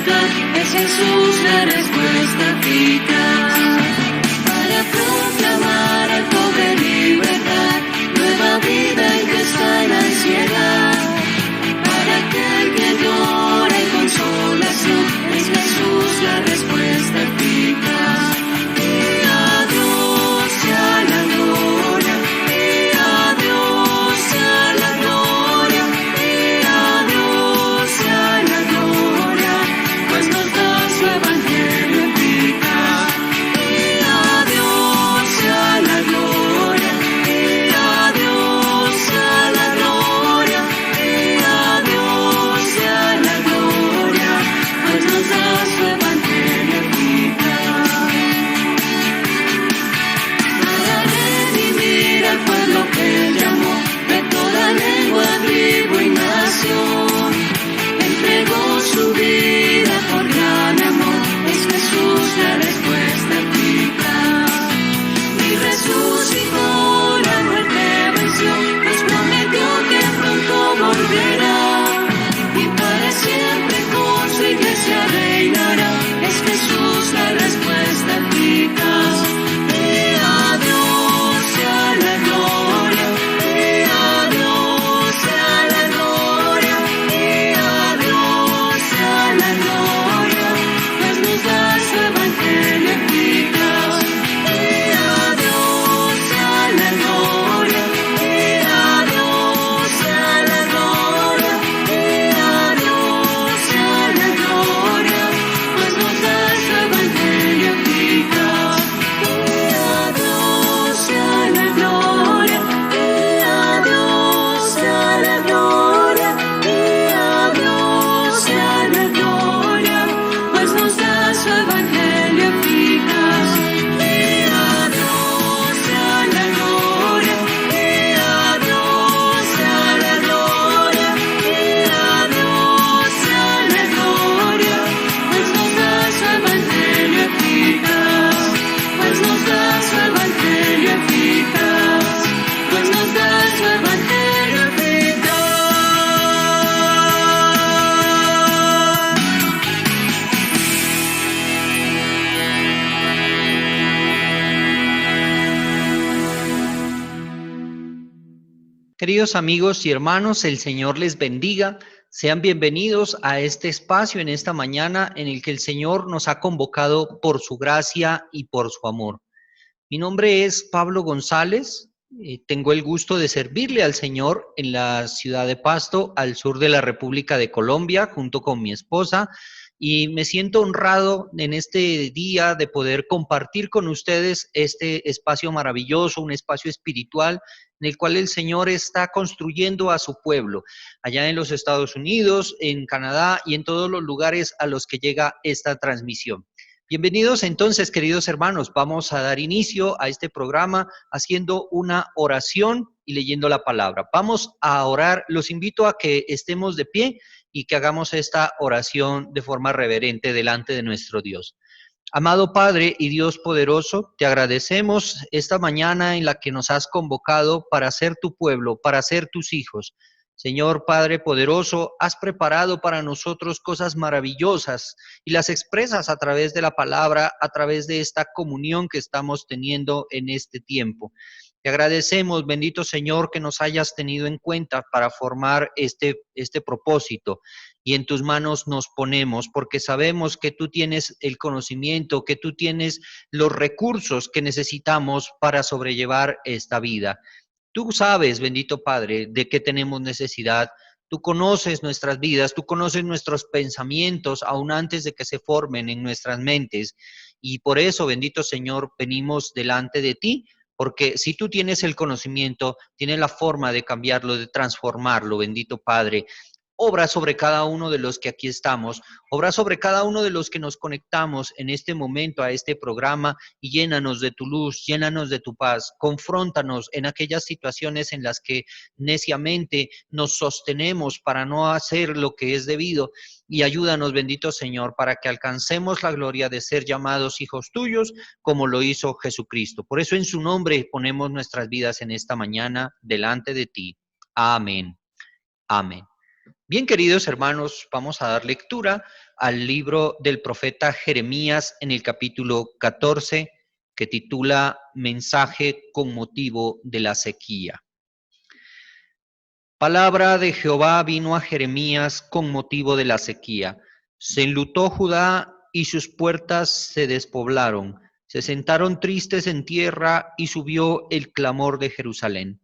eficaz, es Jesús la respuesta eficaz. Para proclamar al pobre libertad, nueva vida en que está en ansiedad. Para aquel que llora y consolación, es Jesús la respuesta eficaz. Y a Dios sea la gloria, y a Dios sea la gloria, y a Dios sea la gloria, pues nos da su evangelio eficaz. Y a Dios sea la gloria, y a Dios sea la gloria, y a Dios sea la gloria, pues nos da su evangelio eficaz. Para redimir al pueblo que él llamó, de toda lengua, tribu y nación, entregó su vida por gran amor, es Jesús la respuesta eficaz. Y resucitó, la muerte venció, nos prometió que pronto volverá, y para siempre con su iglesia reinará, es Jesús la respuesta eficaz. Y a Dios sea la gloria, y a Dios sea la gloria, y a Dios sea la gloria, pues nos da su evangelio eficaz. Y a Dios sea la gloria, y a Dios sea la gloria, y a Dios sea la gloria, pues nos da su evangelio eficaz. Y a Dios sea la gloria, y a Dios sea la gloria, y a Dios sea la gloria, pues nos da su evangelio eficaz. Y a Dios sea la gloria, y a Dios sea la gloria, y a Dios sea la gloria, pues nos da su evangelio eficaz, pues nos da su evangelio eficaz, pues nos da su evangelio eficaz. Queridos amigos y hermanos, el Señor les bendiga. Sean bienvenidos a este espacio en esta mañana en el que el Señor nos ha convocado por su gracia y por su amor. Mi nombre es Pablo González. Tengo el gusto de servirle al Señor en la ciudad de Pasto, al sur de la República de Colombia, junto con mi esposa. Y me siento honrado en este día de poder compartir con ustedes este espacio maravilloso, un espacio espiritual en el cual el Señor está construyendo a su pueblo, allá en los Estados Unidos, en Canadá y en todos los lugares a los que llega esta transmisión. Bienvenidos entonces, queridos hermanos. Vamos a dar inicio a este programa haciendo una oración y leyendo la palabra. Vamos a orar. Los invito a que estemos de pie y que hagamos esta oración de forma reverente delante de nuestro Dios. Amado Padre y Dios poderoso, te agradecemos esta mañana en la que nos has convocado para ser tu pueblo, para ser tus hijos. Señor Padre poderoso, has preparado para nosotros cosas maravillosas y las expresas a través de la palabra, a través de esta comunión que estamos teniendo en este tiempo. Te agradecemos, bendito Señor, que nos hayas tenido en cuenta para formar este propósito. Y en tus manos nos ponemos, porque sabemos que tú tienes el conocimiento, que tú tienes los recursos que necesitamos para sobrellevar esta vida. Tú sabes, bendito Padre, de qué tenemos necesidad. Tú conoces nuestras vidas, tú conoces nuestros pensamientos, aún antes de que se formen en nuestras mentes. Y por eso, bendito Señor, venimos delante de ti, porque si tú tienes el conocimiento, tienes la forma de cambiarlo, de transformarlo, bendito Padre. Obra sobre cada uno de los que aquí estamos, obra sobre cada uno de los que nos conectamos en este momento a este programa y llénanos de tu luz, llénanos de tu paz, confróntanos en aquellas situaciones en las que neciamente nos sostenemos para no hacer lo que es debido y ayúdanos, bendito Señor, para que alcancemos la gloria de ser llamados hijos tuyos como lo hizo Jesucristo. Por eso en su nombre ponemos nuestras vidas en esta mañana delante de ti. Amén. Amén. Bien, queridos hermanos, vamos a dar lectura al libro del profeta Jeremías en el capítulo 14, que titula Mensaje con motivo de la sequía. Palabra de Jehová vino a Jeremías con motivo de la sequía. Se enlutó Judá y sus puertas se despoblaron. Se sentaron tristes en tierra y subió el clamor de Jerusalén.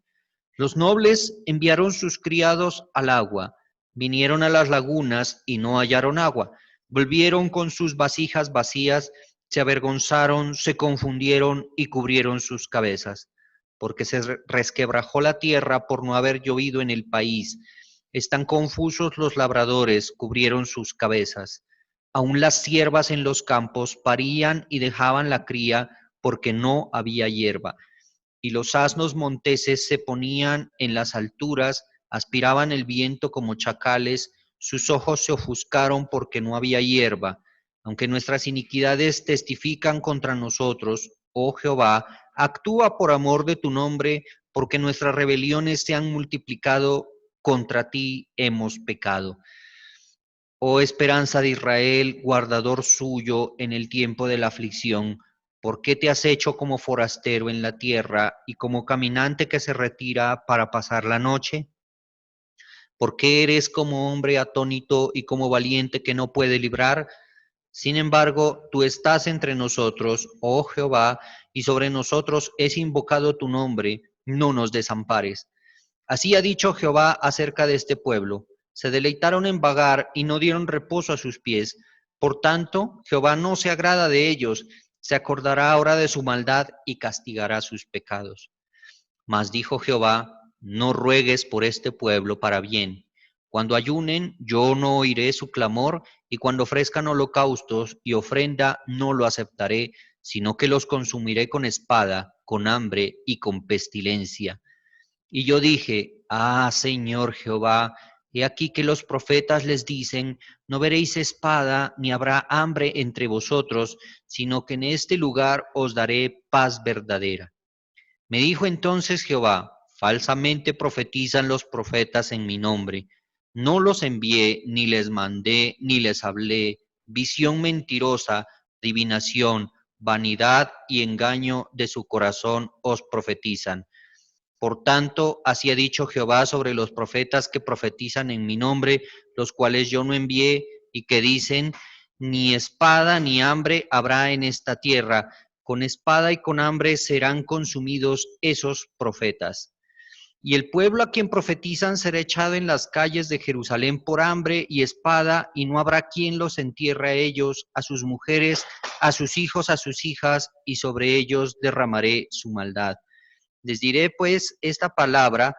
Los nobles enviaron sus criados al agua, vinieron a las lagunas y no hallaron agua. Volvieron con sus vasijas vacías, se avergonzaron, se confundieron y cubrieron sus cabezas, porque se resquebrajó la tierra por no haber llovido en el país. Están confusos los labradores, cubrieron sus cabezas. Aún las siervas en los campos parían y dejaban la cría porque no había hierba. Y los asnos monteses se ponían en las alturas, aspiraban el viento como chacales, sus ojos se ofuscaron porque no había hierba. Aunque nuestras iniquidades testifican contra nosotros, oh Jehová, actúa por amor de tu nombre, porque nuestras rebeliones se han multiplicado, contra ti hemos pecado. Oh esperanza de Israel, guardador suyo en el tiempo de la aflicción, ¿por qué te has hecho como forastero en la tierra y como caminante que se retira para pasar la noche? ¿Por qué eres como hombre atónito y como valiente que no puede librar? Sin embargo, tú estás entre nosotros, oh Jehová, y sobre nosotros es invocado tu nombre, no nos desampares. Así ha dicho Jehová acerca de este pueblo. Se deleitaron en vagar y no dieron reposo a sus pies. Por tanto, Jehová no se agrada de ellos, se acordará ahora de su maldad y castigará sus pecados. Mas dijo Jehová, no ruegues por este pueblo para bien. Cuando ayunen, yo no oiré su clamor, y cuando ofrezcan holocaustos y ofrenda, no lo aceptaré, sino que los consumiré con espada, con hambre y con pestilencia. Y yo dije, Señor Jehová, he aquí que los profetas les dicen, no veréis espada, ni habrá hambre entre vosotros, sino que en este lugar os daré paz verdadera. Me dijo entonces Jehová, falsamente profetizan los profetas en mi nombre. No los envié, ni les mandé, ni les hablé. Visión mentirosa, adivinación, vanidad y engaño de su corazón os profetizan. Por tanto, así ha dicho Jehová sobre los profetas que profetizan en mi nombre, los cuales yo no envié, y que dicen, ni espada ni hambre habrá en esta tierra, con espada y con hambre serán consumidos esos profetas. Y el pueblo a quien profetizan será echado en las calles de Jerusalén por hambre y espada, y no habrá quien los entierre a ellos, a sus mujeres, a sus hijos, a sus hijas, y sobre ellos derramaré su maldad. Les diré pues esta palabra,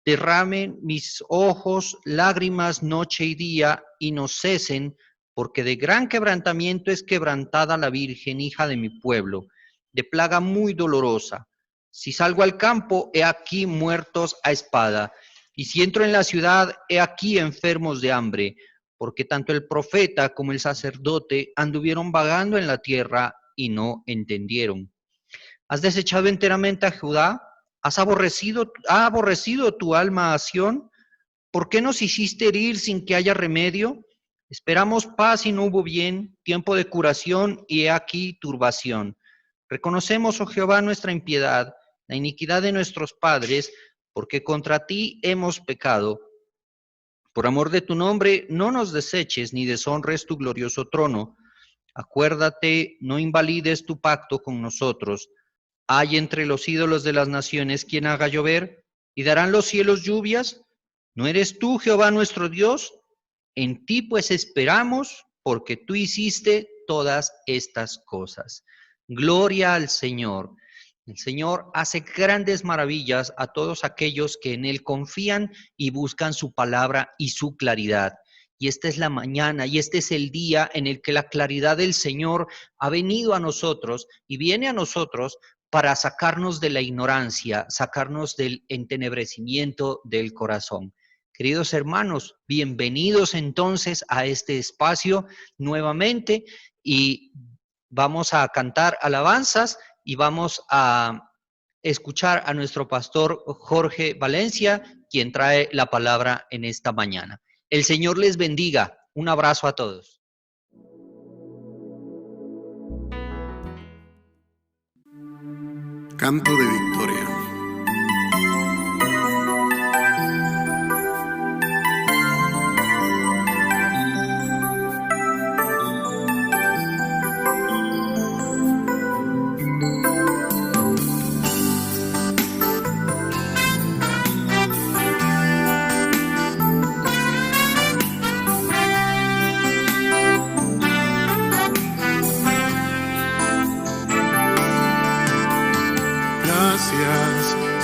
derramen mis ojos lágrimas noche y día y no cesen, porque de gran quebrantamiento es quebrantada la Virgen, hija de mi pueblo, de plaga muy dolorosa. Si salgo al campo, he aquí muertos a espada, y si entro en la ciudad, he aquí enfermos de hambre, porque tanto el profeta como el sacerdote anduvieron vagando en la tierra y no entendieron. ¿Has desechado enteramente a Judá? ¿Ha aborrecido tu alma a Sión? ¿Por qué nos hiciste herir sin que haya remedio? Esperamos paz y no hubo bien, tiempo de curación y he aquí turbación. Reconocemos, oh Jehová, nuestra impiedad, la iniquidad de nuestros padres, porque contra ti hemos pecado. Por amor de tu nombre, no nos deseches ni deshonres tu glorioso trono. Acuérdate, no invalides tu pacto con nosotros. ¿Hay entre los ídolos de las naciones quien haga llover? ¿Y darán los cielos lluvias? ¿No eres tú, Jehová nuestro Dios? En ti pues esperamos, porque tú hiciste todas estas cosas. Gloria al Señor. El Señor hace grandes maravillas a todos aquellos que en Él confían y buscan su palabra y su claridad. Y esta es la mañana y este es el día en el que la claridad del Señor ha venido a nosotros y viene a nosotros para sacarnos de la ignorancia, sacarnos del entenebrecimiento del corazón. Queridos hermanos, bienvenidos entonces a este espacio nuevamente y vamos a cantar alabanzas y vamos a escuchar a nuestro pastor Jorge Valencia, quien trae la palabra en esta mañana. El Señor les bendiga. Un abrazo a todos. Canto de victoria.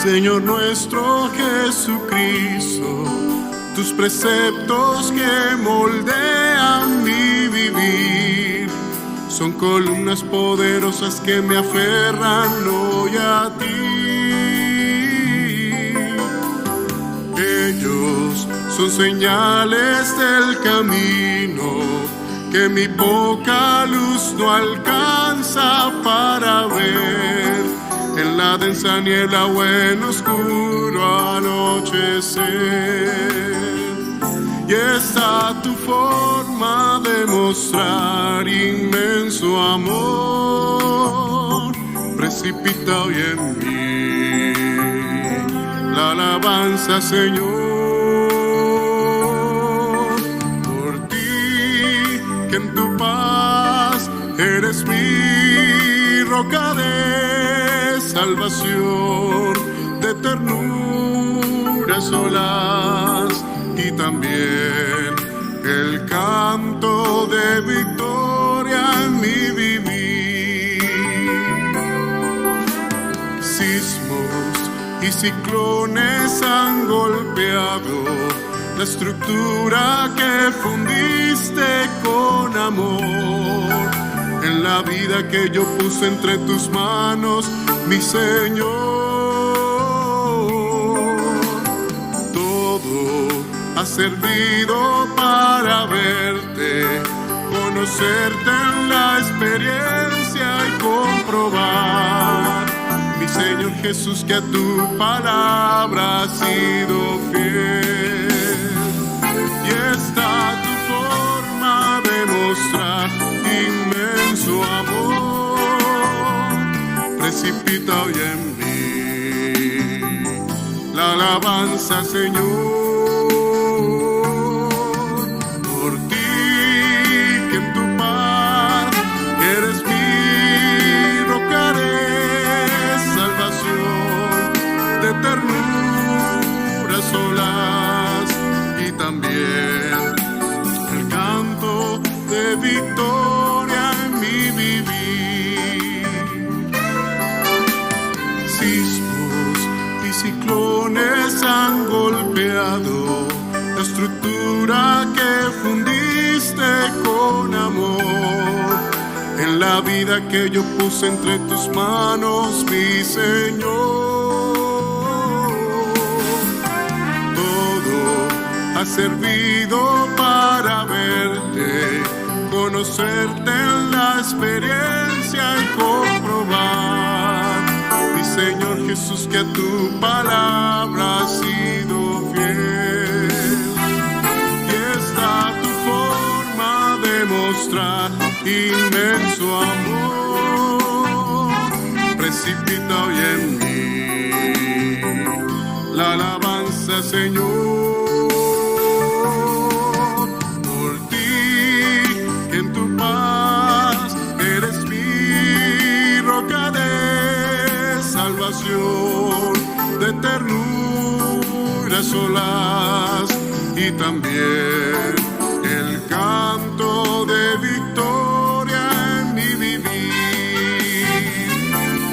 Señor nuestro Jesucristo, tus preceptos que moldean mi vivir son columnas poderosas que me aferran hoy a ti. Ellos son señales del camino que mi poca luz no alcanza para ver. En la densa niebla o en oscuro anochecer, y está tu forma de mostrar inmenso amor, precipita hoy en mí la alabanza, Señor, por ti, que en tu paz eres mi roca de salvación, de ternuras olas y también el canto de victoria en mi vivir. Sismos y ciclones han golpeado la estructura que fundiste con amor. En la vida que yo puse entre tus manos, mi Señor, todo ha servido para verte, conocerte en la experiencia y comprobar, mi Señor Jesús, que a tu palabra has sido fiel. Y está tu forma de mostrar inmenso amor, precipita hoy en mí la alabanza, Señor, por ti, que en tu paz eres mi roca de salvación, de ternuras olas y también el canto de victoria en mi vivir. Sismos y ciclones han golpeado la estructura que fundiste con amor. En la vida que yo puse entre tus manos, mi Señor, todo ha servido para verte, conocerte en la experiencia y comprobar, mi Señor Jesús, que a tu palabra has sido fiel. Y está tu forma de mostrar inmenso amor, precipita hoy en mí la alabanza, Señor. De ternuras olas y también el canto de victoria en mi vivir.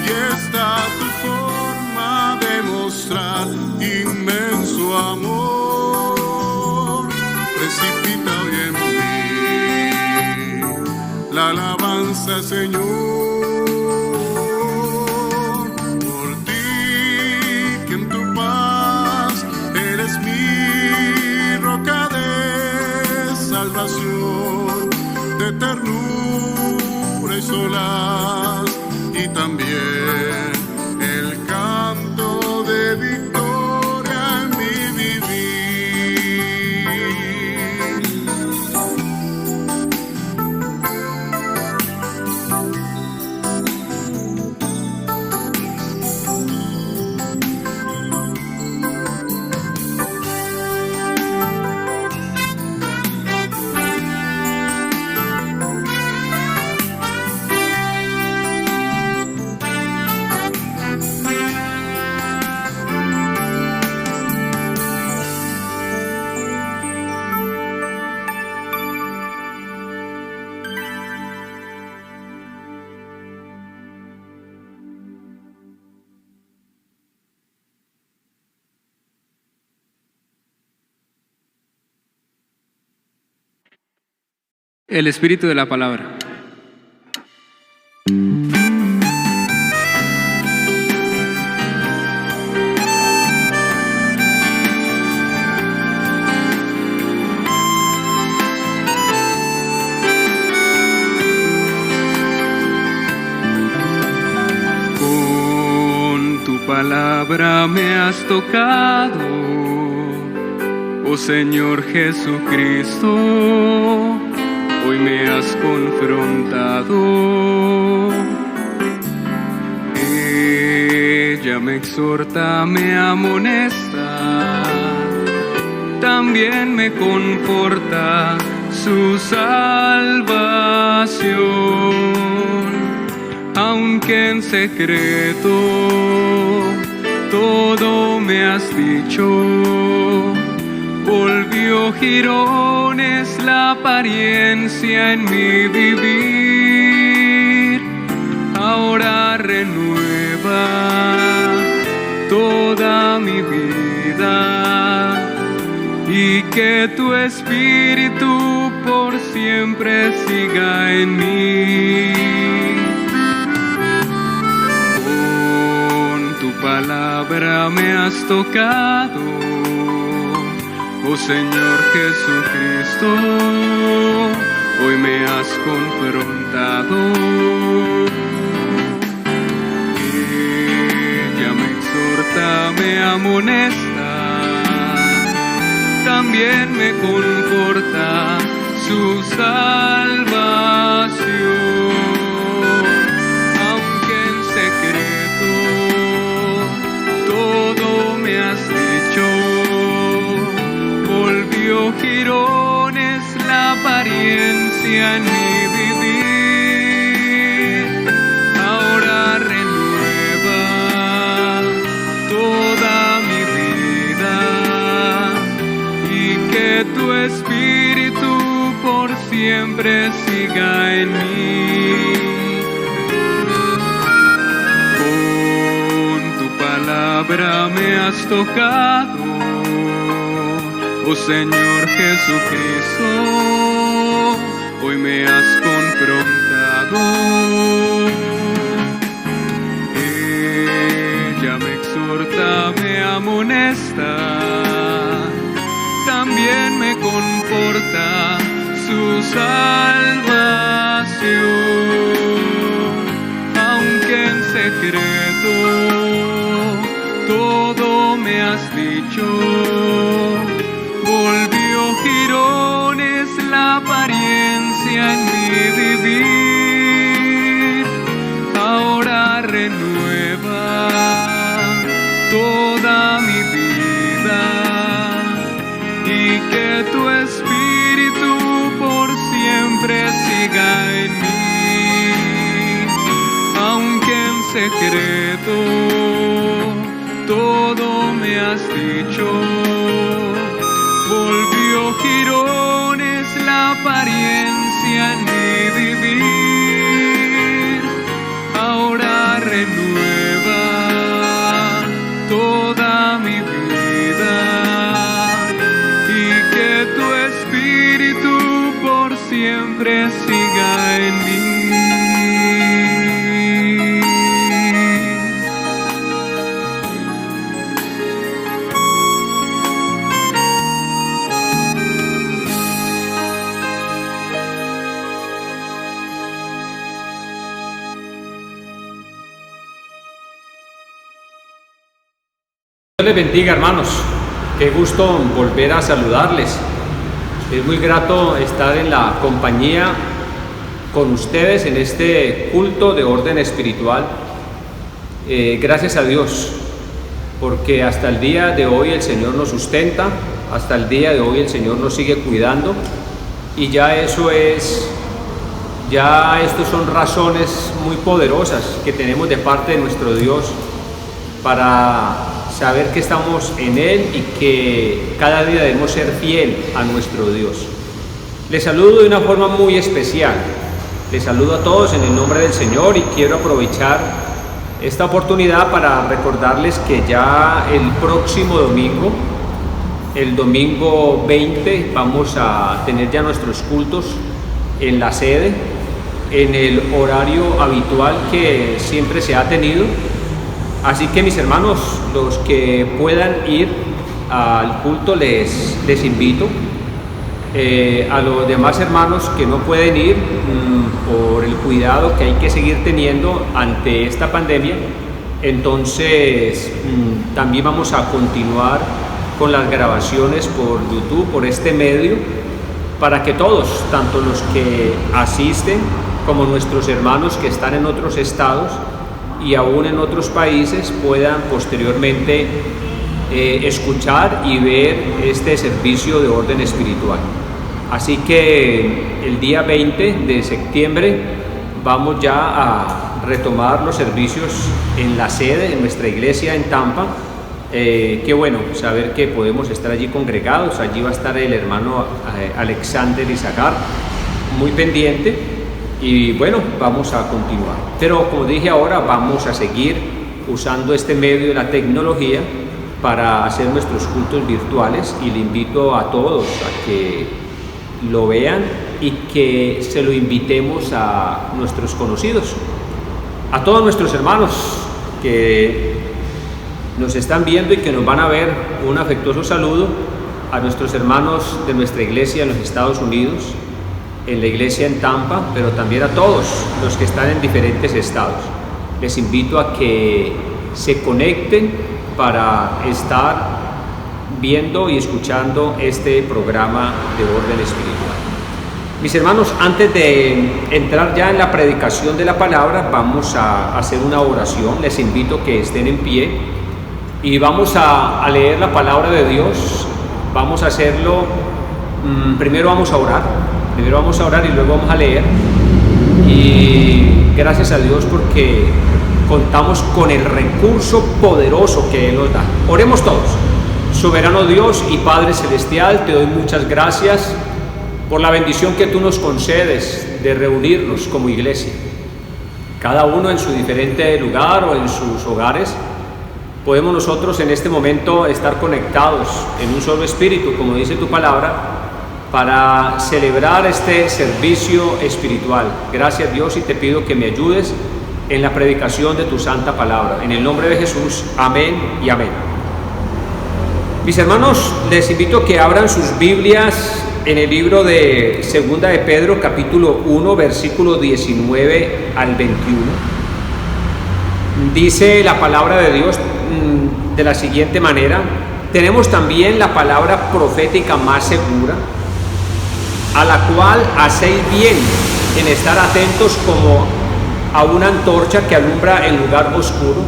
Y está tu forma de mostrar inmenso amor, precipita hoy en mí la alabanza, Señor. De ternuras olas y también el canto de victoria en mi vivir. El espíritu de la palabra. Con tu palabra me has tocado, oh Señor Jesucristo. Hoy me has confrontado. Ella me exhorta, me amonesta, también me conforta su salvación. Aunque en secreto todo me has dicho, volvió jirones la apariencia en mi vivir. Ahora renueva toda mi vida y que tu espíritu por siempre siga en mí. Con tu palabra me has tocado, oh Señor Jesucristo, hoy me has confrontado. Ella me exhorta, me amonesta, también me conforta su salvación. Aunque en secreto todo me has dicho, volvió jirones la apariencia en mi vivir. Ahora renueva toda mi vida y que tu espíritu por siempre siga en mí. Con tu palabra me has tocado, oh Señor Jesucristo, hoy me has confrontado. Ella me exhorta, me amonesta, también me conforta su salvación. Aunque en secreto todo me has dicho, volvió jirones la apariencia en mi vivir. Ahora renueva toda mi vida y que tu espíritu por siempre siga en mí. Aunque en secreto todo me has dicho, volvió jirones la apariencia en mi vivir. Ahora renueva toda mi vida y que tu espíritu por siempre siga en mí. Dios les bendiga, hermanos. Qué gusto volver a saludarles. Es muy grato estar en la compañía con ustedes en este culto de orden espiritual. Gracias a Dios, porque hasta el día de hoy el Señor nos sustenta, hasta el día de hoy el Señor nos sigue cuidando, y ya estos son razones muy poderosas que tenemos de parte de nuestro Dios para saber que estamos en Él y que cada día debemos ser fiel a nuestro Dios. Les saludo de una forma muy especial. Les saludo a todos en el nombre del Señor y quiero aprovechar esta oportunidad para recordarles que ya el próximo domingo, el domingo 20, vamos a tener ya nuestros cultos en la sede, en el horario habitual que siempre se ha tenido. Así que mis hermanos, los que puedan ir al culto les invito. A los demás hermanos que no pueden ir por el cuidado que hay que seguir teniendo ante esta pandemia, entonces también vamos a continuar con las grabaciones por YouTube, por este medio, para que todos, tanto los que asisten como nuestros hermanos que están en otros estados y aún en otros países, puedan posteriormente escuchar y ver este servicio de orden espiritual. Así que el día 20 de septiembre vamos ya a retomar los servicios en la sede, en nuestra iglesia en Tampa. Qué bueno saber que podemos estar allí congregados. Allí va a estar el hermano Alexander Isaacar, muy pendiente, y bueno, vamos a continuar. Pero como dije ahora, vamos a seguir usando este medio de la tecnología para hacer nuestros cultos virtuales, y le invito a todos a que lo vean y que se lo invitemos a nuestros conocidos, a todos nuestros hermanos que nos están viendo y que nos van a ver. Un afectuoso saludo a nuestros hermanos de nuestra iglesia en los Estados Unidos, en la iglesia en Tampa, pero también a todos los que están en diferentes estados. Les invito a que se conecten para estar viendo y escuchando este programa de orden espiritual. Mis hermanos, antes de entrar ya en la predicación de la palabra, vamos a hacer una oración. Les invito a que estén en pie y vamos a leer la palabra de Dios. Vamos a hacerlo, primero vamos a orar y luego vamos a leer. Y gracias a Dios porque contamos con el recurso poderoso que Él nos da. Oremos todos. Soberano Dios y Padre Celestial, te doy muchas gracias por la bendición que tú nos concedes de reunirnos como iglesia. Cada uno en su diferente lugar o en sus hogares, podemos nosotros en este momento estar conectados en un solo espíritu, como dice tu palabra, para celebrar este servicio espiritual. Gracias Dios, y te pido que me ayudes en la predicación de tu santa palabra. En el nombre de Jesús, amén y amén. Mis hermanos, les invito a que abran sus Biblias en el libro de Segunda de Pedro, capítulo 1, versículo 19 al 21. Dice la palabra de Dios de la siguiente manera: tenemos también la palabra profética más segura, a la cual hacéis bien en estar atentos como a una antorcha que alumbra el lugar oscuro,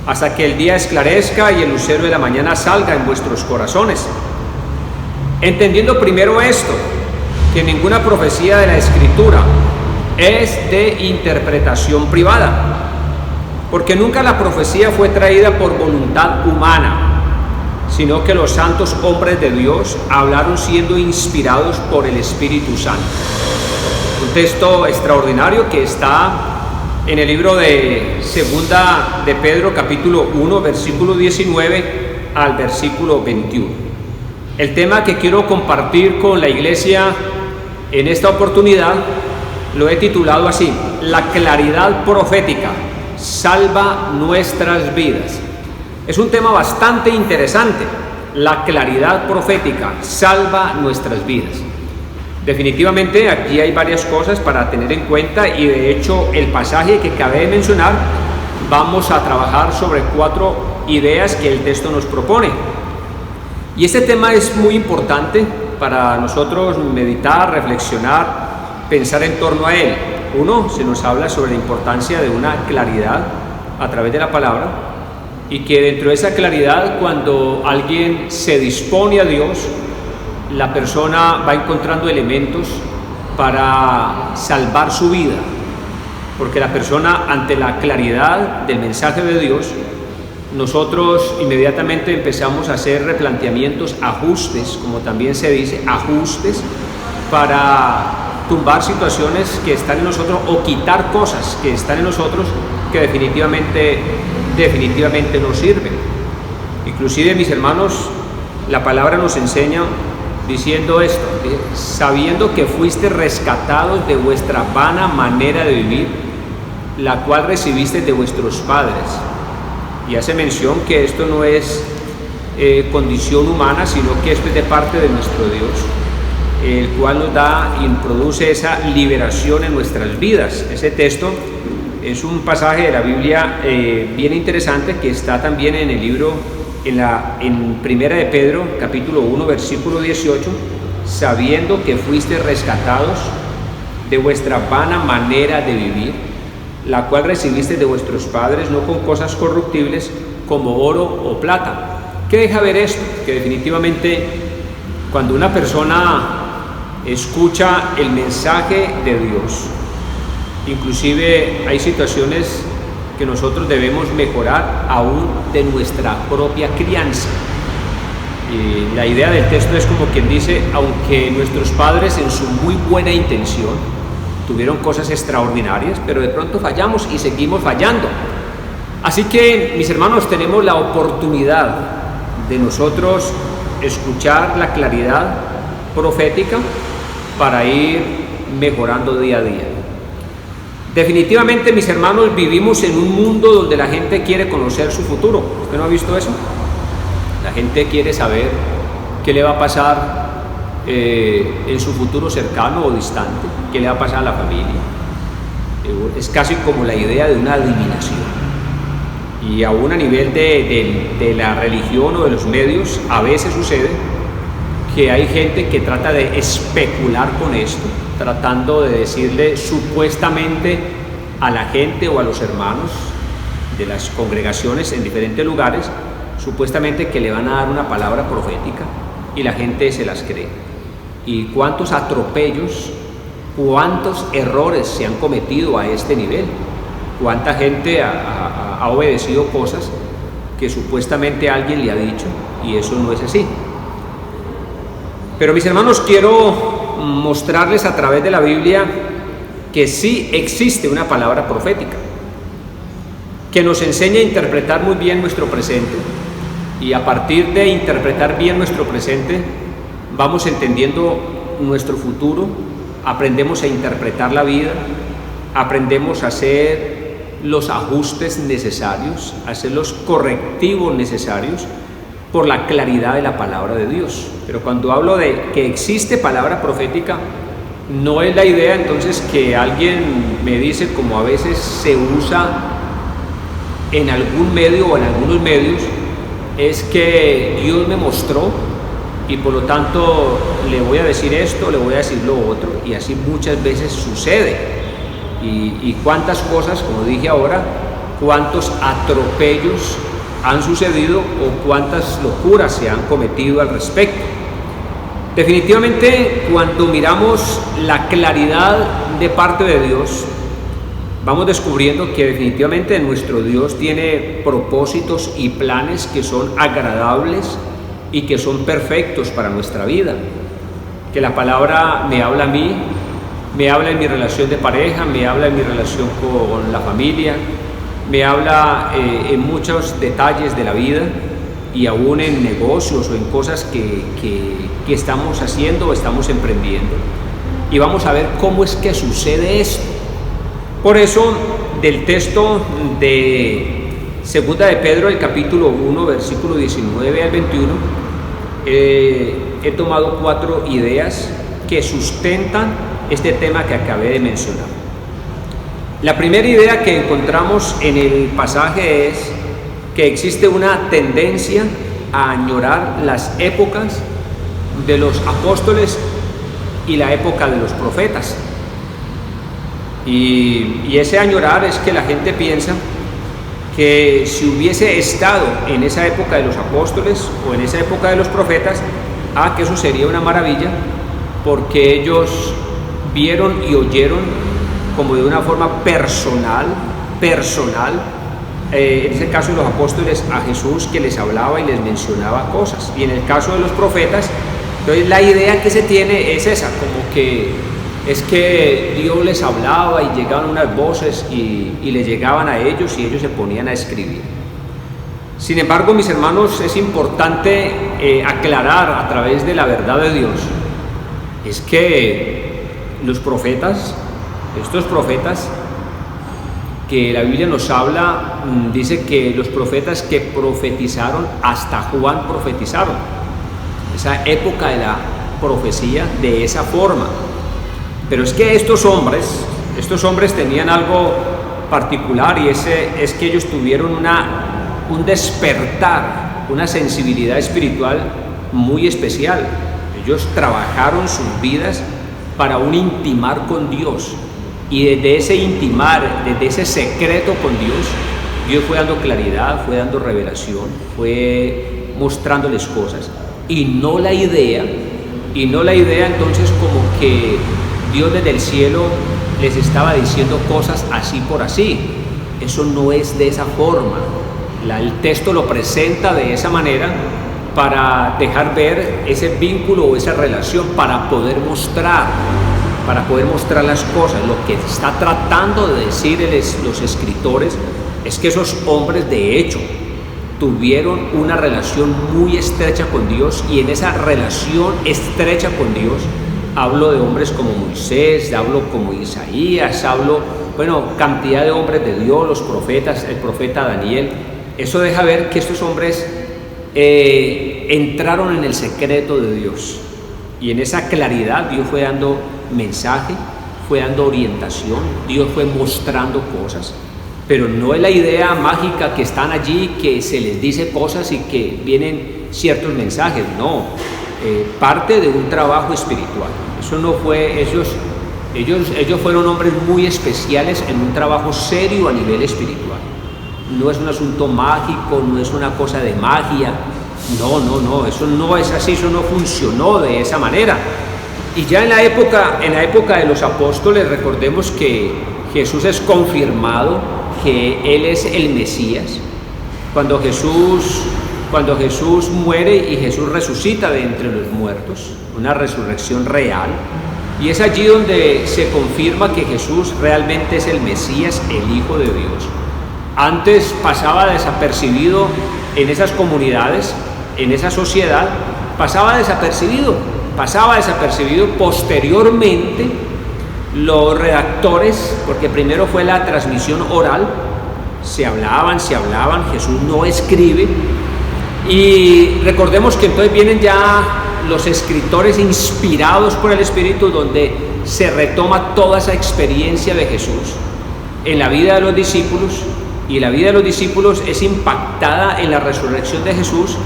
hasta que el día esclarezca y el lucero de la mañana salga en vuestros corazones. Entendiendo primero esto, que ninguna profecía de la Escritura es de interpretación privada, porque nunca la profecía fue traída por voluntad humana, sino que los santos hombres de Dios hablaron siendo inspirados por el Espíritu Santo. Un texto extraordinario que está en el libro de Segunda de Pedro, capítulo 1, versículo 19 al versículo 21. El tema que quiero compartir con la iglesia en esta oportunidad lo he titulado así: la claridad profética salva nuestras vidas. Es un tema bastante interesante. La claridad profética salva nuestras vidas. Definitivamente aquí hay varias cosas para tener en cuenta, y de hecho el pasaje que acabé de mencionar, vamos a trabajar sobre 4 ideas que el texto nos propone. Y este tema es muy importante para nosotros meditar, reflexionar, pensar en torno a él. Uno, se nos habla sobre la importancia de una claridad a través de la palabra, y que dentro de esa claridad, cuando alguien se dispone a Dios, la persona va encontrando elementos para salvar su vida, porque la persona, ante la claridad del mensaje de Dios, nosotros inmediatamente empezamos a hacer replanteamientos, ajustes, como también se dice, ajustes, para tumbar situaciones que están en nosotros, o quitar cosas que están en nosotros que definitivamente no sirven. Inclusive, mis hermanos, la palabra nos enseña diciendo esto: sabiendo que fuiste rescatados de vuestra vana manera de vivir, la cual recibiste de vuestros padres. Y hace mención que esto no es condición humana, sino que esto es de parte de nuestro Dios, el cual nos da y produce esa liberación en nuestras vidas. Ese texto es un pasaje de la Biblia bien interesante, que está también en el libro, en Primera de Pedro, capítulo 1, versículo 18, sabiendo que fuiste rescatados de vuestra vana manera de vivir, la cual recibiste de vuestros padres, no con cosas corruptibles como oro o plata. ¿Qué deja ver esto? Que definitivamente cuando una persona escucha el mensaje de Dios, inclusive hay situaciones que nosotros debemos mejorar aún de nuestra propia crianza. Y la idea del texto es como quien dice: aunque nuestros padres en su muy buena intención tuvieron cosas extraordinarias, pero de pronto fallamos y seguimos fallando. Así que, mis hermanos, tenemos la oportunidad de nosotros escuchar la claridad profética para ir mejorando día a día. Definitivamente, mis hermanos, vivimos en un mundo donde la gente quiere conocer su futuro. ¿Usted no ha visto eso? La gente quiere saber qué le va a pasar en su futuro cercano o distante, qué le va a pasar a la familia. Es casi como la idea de una adivinación. Y aún a nivel de la religión o de los medios, a veces sucede que hay gente que trata de especular con esto, tratando de decirle supuestamente a la gente o a los hermanos de las congregaciones en diferentes lugares, supuestamente que le van a dar una palabra profética, y la gente se las cree. Y cuántos atropellos, cuántos errores se han cometido a este nivel, cuánta gente ha obedecido cosas que supuestamente alguien le ha dicho, y eso no es así. Pero, mis hermanos, quiero mostrarles a través de la Biblia que sí existe una palabra profética que nos enseña a interpretar muy bien nuestro presente, y a partir de interpretar bien nuestro presente vamos entendiendo nuestro futuro, aprendemos a interpretar la vida, aprendemos a hacer los ajustes necesarios, a hacer los correctivos necesarios por la claridad de la palabra de Dios. Pero cuando hablo de que existe palabra profética, no es la idea entonces que alguien me dice, como a veces se usa en algún medio o en algunos medios, es que Dios me mostró y por lo tanto le voy a decir esto, le voy a decir lo otro, y así muchas veces sucede. Y cuántas cosas, como dije ahora, cuántos atropellos han sucedido o cuántas locuras se han cometido al respecto. Definitivamente, cuando miramos la claridad de parte de Dios, vamos descubriendo que definitivamente nuestro Dios tiene propósitos y planes que son agradables y que son perfectos para nuestra vida. Que la palabra me habla a mí, me habla en mi relación de pareja, me habla en mi relación con la familia, me habla en muchos detalles de la vida, y aún en negocios o en cosas que estamos haciendo o estamos emprendiendo. Y vamos a ver cómo es que sucede esto. Por eso, del texto de Segunda de Pedro, el capítulo 1, versículo 19 al 21, he tomado 4 ideas que sustentan este tema que acabé de mencionar. La primera idea que encontramos en el pasaje es que existe una tendencia a añorar las épocas de los apóstoles y la época de los profetas. Y ese añorar es que la gente piensa que si hubiese estado en esa época de los apóstoles o en esa época de los profetas, que eso sería una maravilla, porque ellos vieron y oyeron como de una forma personal, en ese caso de los apóstoles, a Jesús, que les hablaba y les mencionaba cosas. Y en el caso de los profetas, entonces la idea que se tiene es esa, como que es que Dios les hablaba y llegaban unas voces y le llegaban a ellos y ellos se ponían a escribir. Sin embargo, mis hermanos, es importante aclarar a través de la verdad de Dios, es que los profetas, estos profetas que la Biblia nos habla, dice que los profetas que profetizaron, hasta Juan profetizaron, esa época de la profecía de esa forma. Pero es que estos hombres tenían algo particular, y es que ellos tuvieron un despertar, una sensibilidad espiritual muy especial. Ellos trabajaron sus vidas para un intimar con Dios, y desde ese intimar, desde ese secreto con Dios fue dando claridad, fue dando revelación, fue mostrándoles cosas, y no la idea entonces como que Dios desde el cielo les estaba diciendo cosas así por así. Eso no es de esa forma. El texto lo presenta de esa manera para dejar ver ese vínculo o esa relación, para poder mostrar las cosas. Lo que está tratando de decir los escritores es que esos hombres de hecho tuvieron una relación muy estrecha con Dios, y en esa relación estrecha con Dios hablo de hombres como Moisés, hablo como Isaías, cantidad de hombres de Dios, los profetas, el profeta Daniel. Eso deja ver que estos hombres entraron en el secreto de Dios, y en esa claridad Dios fue dando mensaje, fue dando orientación, Dios fue mostrando cosas, pero no es la idea mágica que están allí, que se les dice cosas y que vienen ciertos mensajes, no, parte de un trabajo espiritual. Eso no fue, ellos fueron hombres muy especiales en un trabajo serio a nivel espiritual. No es un asunto mágico, no es una cosa de magia, no, eso no es así, eso no funcionó de esa manera. Y ya en la época de los apóstoles, recordemos que Jesús es confirmado que Él es el Mesías. Cuando Jesús muere y Jesús resucita de entre los muertos, una resurrección real, y es allí donde se confirma que Jesús realmente es el Mesías, el Hijo de Dios. Antes pasaba desapercibido en esas comunidades, en esa sociedad, pasaba desapercibido. Posteriormente, los redactores, porque primero fue la transmisión oral, se hablaban, Jesús no escribe, y recordemos que entonces vienen ya los escritores inspirados por el Espíritu, donde se retoma toda esa experiencia de Jesús en la vida de los discípulos, y la vida de los discípulos es impactada en la resurrección de Jesús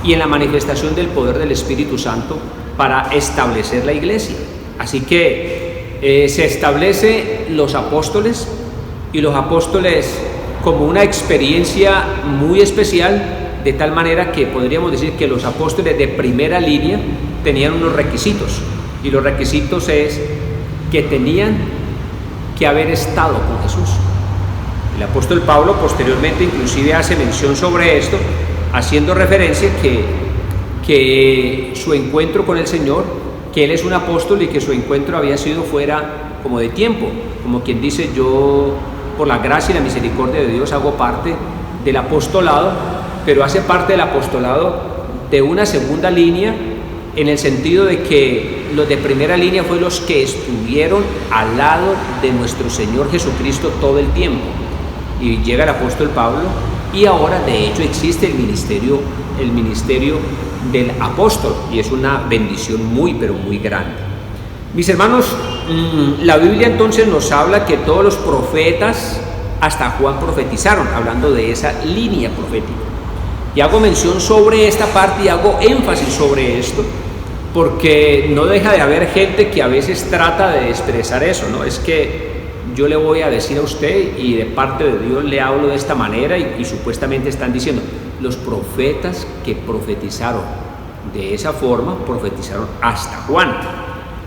y en la manifestación del poder del Espíritu Santo para establecer la iglesia. Así que se establece los apóstoles, y los apóstoles como una experiencia muy especial, de tal manera que podríamos decir que los apóstoles de primera línea tenían unos requisitos, y los requisitos es que tenían que haber estado con Jesús. El apóstol Pablo posteriormente inclusive hace mención sobre esto, haciendo referencia que su encuentro con el Señor, que él es un apóstol y que su encuentro había sido fuera como de tiempo, como quien dice: yo por la gracia y la misericordia de Dios hago parte del apostolado, pero hace parte del apostolado de una segunda línea, en el sentido de que los de primera línea fueron los que estuvieron al lado de nuestro Señor Jesucristo todo el tiempo. Y llega el apóstol Pablo, y ahora de hecho existe el ministerio del apóstol, y es una bendición muy, pero muy grande. Mis hermanos, la Biblia entonces nos habla que todos los profetas, hasta Juan, profetizaron, hablando de esa línea profética. Y hago mención sobre esta parte y hago énfasis sobre esto, porque no deja de haber gente que a veces trata de expresar eso, ¿no? Es que yo le voy a decir a usted, y de parte de Dios le hablo de esta manera, y supuestamente están diciendo, los profetas que profetizaron de esa forma, profetizaron hasta Juan.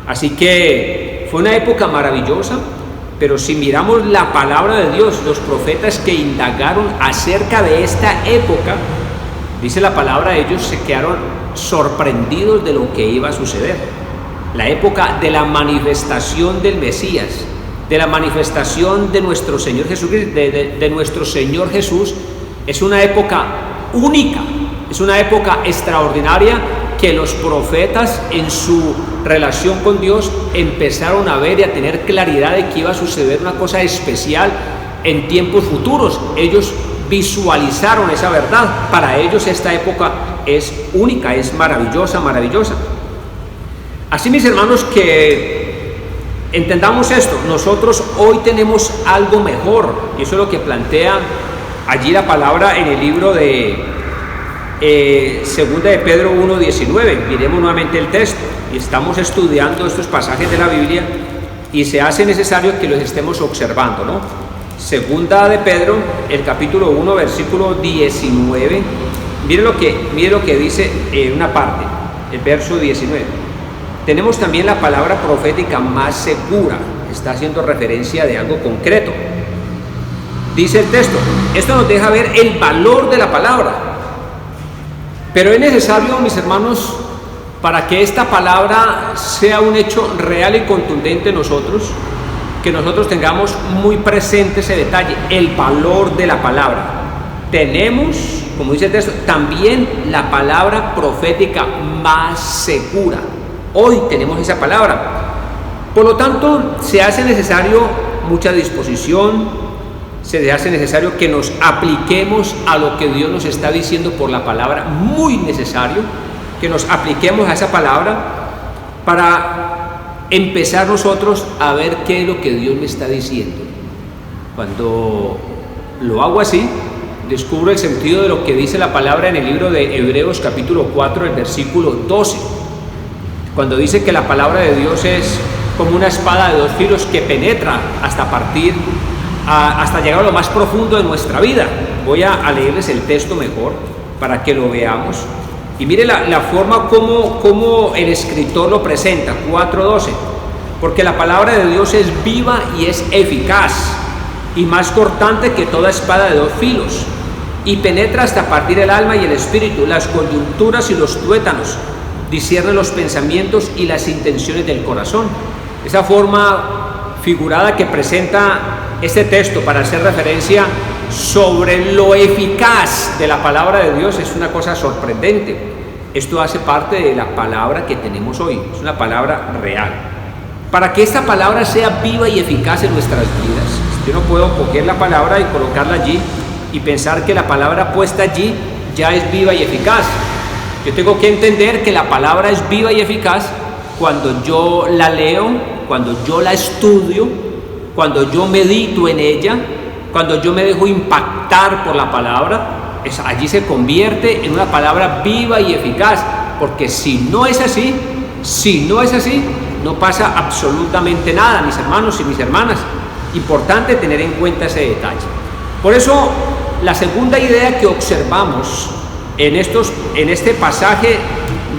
Así que fue una época maravillosa, pero si miramos la palabra de Dios, los profetas que indagaron acerca de esta época, dice la palabra, ellos se quedaron sorprendidos de lo que iba a suceder. La época de la manifestación del Mesías, de la manifestación de nuestro Señor Jesucristo, de nuestro Señor Jesús, es una época única, es una época extraordinaria que los profetas en su relación con Dios empezaron a ver y a tener claridad de que iba a suceder una cosa especial en tiempos futuros. Ellos visualizaron esa verdad. Para ellos esta época es única, es maravillosa, maravillosa. Así, mis hermanos, que entendamos esto. Nosotros hoy tenemos algo mejor, y eso es lo que plantea allí la palabra en el libro de Segunda de Pedro 1:19. Miremos nuevamente el texto, y estamos estudiando estos pasajes de la Biblia y se hace necesario que los estemos observando, ¿no? Segunda de Pedro, el capítulo 1, versículo 19. Mire lo que dice en una parte, el verso 19. Tenemos también la palabra profética más segura, está haciendo referencia de algo concreto. Dice el texto, esto nos deja ver el valor de la palabra. Pero es necesario, mis hermanos, para que esta palabra sea un hecho real y contundente en nosotros, que nosotros tengamos muy presente ese detalle, el valor de la palabra. Tenemos, como dice el texto, también la palabra profética más segura. Hoy tenemos esa palabra. Por lo tanto, se hace necesario mucha disposición, se hace necesario que nos apliquemos a lo que Dios nos está diciendo por la palabra, muy necesario que nos apliquemos a esa palabra para empezar nosotros a ver qué es lo que Dios me está diciendo. Cuando lo hago así, descubro el sentido de lo que dice la palabra en el libro de Hebreos capítulo 4, el versículo 12, cuando dice que la palabra de Dios es como una espada de dos filos que penetra hasta llegar a lo más profundo de nuestra vida. Voy a leerles el texto mejor para que lo veamos. Y mire la forma como el escritor lo presenta, 4:12. Porque la palabra de Dios es viva y es eficaz, y más cortante que toda espada de dos filos, y penetra hasta partir el alma y el espíritu, las coyunturas y los tuétanos, discierne los pensamientos y las intenciones del corazón. Esa forma figurada que presenta este texto para hacer referencia sobre lo eficaz de la palabra de Dios es una cosa sorprendente. Esto hace parte de la palabra que tenemos hoy, es una palabra real. Para que esta palabra sea viva y eficaz en nuestras vidas, yo no puedo coger la palabra y colocarla allí y pensar que la palabra puesta allí ya es viva y eficaz. Yo tengo que entender que la palabra es viva y eficaz cuando yo la leo, cuando yo la estudio, cuando yo medito en ella, cuando yo me dejo impactar por la palabra. Allí se convierte en una palabra viva y eficaz, porque si no es así, no pasa absolutamente nada, mis hermanos y mis hermanas. Importante tener en cuenta ese detalle. Por eso, la segunda idea que observamos en este pasaje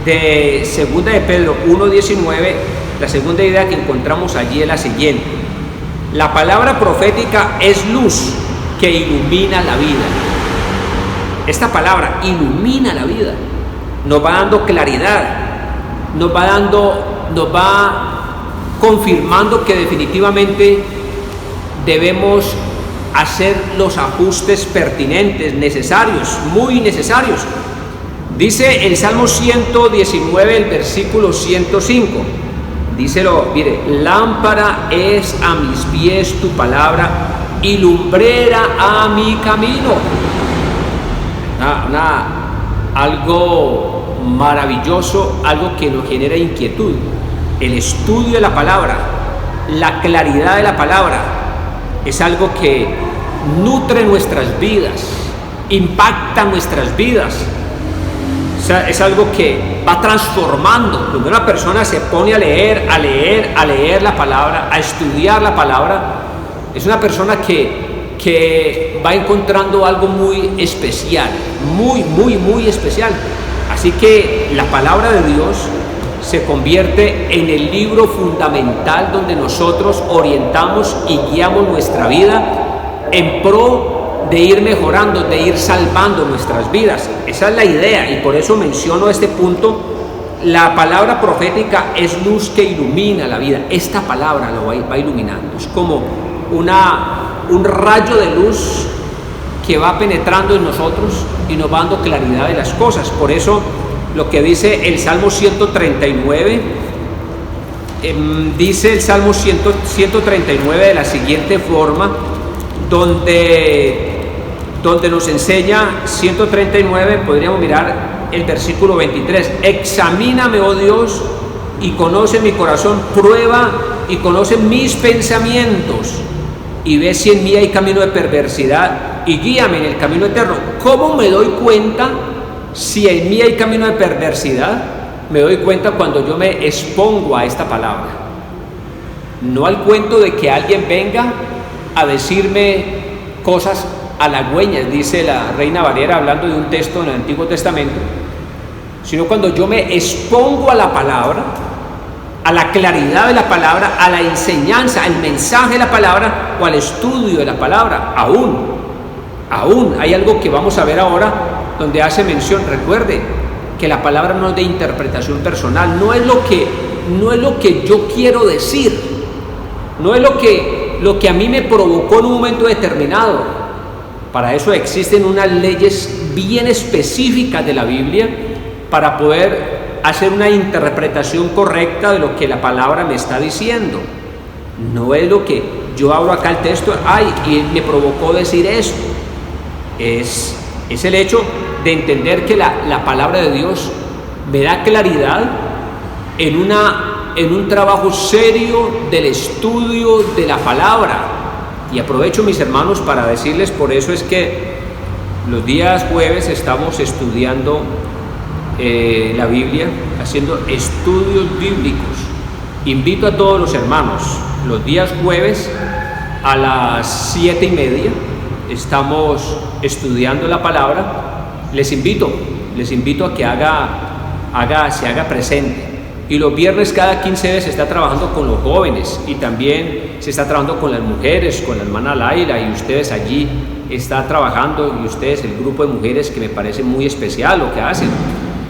de Segunda de Pedro 1:19, la segunda idea que encontramos allí es la siguiente: la palabra profética es luz que ilumina la vida. Esta palabra ilumina la vida, nos va dando claridad, nos va confirmando que definitivamente debemos hacer los ajustes pertinentes, necesarios, muy necesarios. Dice el Salmo 119, el versículo 105, díselo, mire: lámpara es a mis pies tu palabra y lumbrera a mi camino. Algo maravilloso, algo que nos genera inquietud. El estudio de la palabra, la claridad de la palabra, es algo que nutre nuestras vidas, impacta nuestras vidas. O sea, es algo que va transformando. Cuando una persona se pone a leer la palabra, a estudiar la palabra, es una persona que va encontrando algo muy especial, muy especial. Así que la palabra de Dios se convierte en el libro fundamental donde nosotros orientamos y guiamos nuestra vida en pro de ir mejorando, de ir salvando nuestras vidas. Esa es la idea, y por eso menciono este punto. La palabra profética es luz que ilumina la vida. Esta palabra lo va iluminando. Es como un rayo de luz que va penetrando en nosotros y nos va dando claridad de las cosas. Por eso lo que dice el Salmo 139, dice el Salmo 139 de la siguiente forma, donde nos enseña 139, podríamos mirar el versículo 23, examíname, oh Dios, y conoce mi corazón, prueba y conoce mis pensamientos, y ve si en mí hay camino de perversidad, y guíame en el camino eterno. ¿Cómo me doy cuenta si en mí hay camino de perversidad? Me doy cuenta cuando yo me expongo a esta palabra, no al cuento de que alguien venga a decirme cosas halagüeñas, dice la Reina Valera hablando de un texto en el Antiguo Testamento, sino cuando yo me expongo a la palabra, a la claridad de la palabra, a la enseñanza, al mensaje de la palabra o al estudio de la palabra. Aún hay algo que vamos a ver ahora donde hace mención. Recuerde que la palabra no es de interpretación personal, no es lo que yo quiero decir, no es lo que a mí me provocó en un momento determinado. Para eso existen unas leyes bien específicas de la Biblia para poder hacer una interpretación correcta de lo que la palabra me está diciendo. No es lo que yo abro acá el texto, y me provocó decir eso. Es el hecho de entender que la palabra de Dios me da claridad en un trabajo serio del estudio de la palabra. Y aprovecho, mis hermanos, para decirles, por eso es que los días jueves estamos estudiando la Biblia, haciendo estudios bíblicos. Invito a todos los hermanos, los días jueves a las 7:30 estamos estudiando la palabra. Les invito a que se haga presente. Y los viernes cada 15 días se está trabajando con los jóvenes y también se está trabajando con las mujeres, con la hermana Laila, y ustedes allí están trabajando, y ustedes, el grupo de mujeres, que me parece muy especial lo que hacen.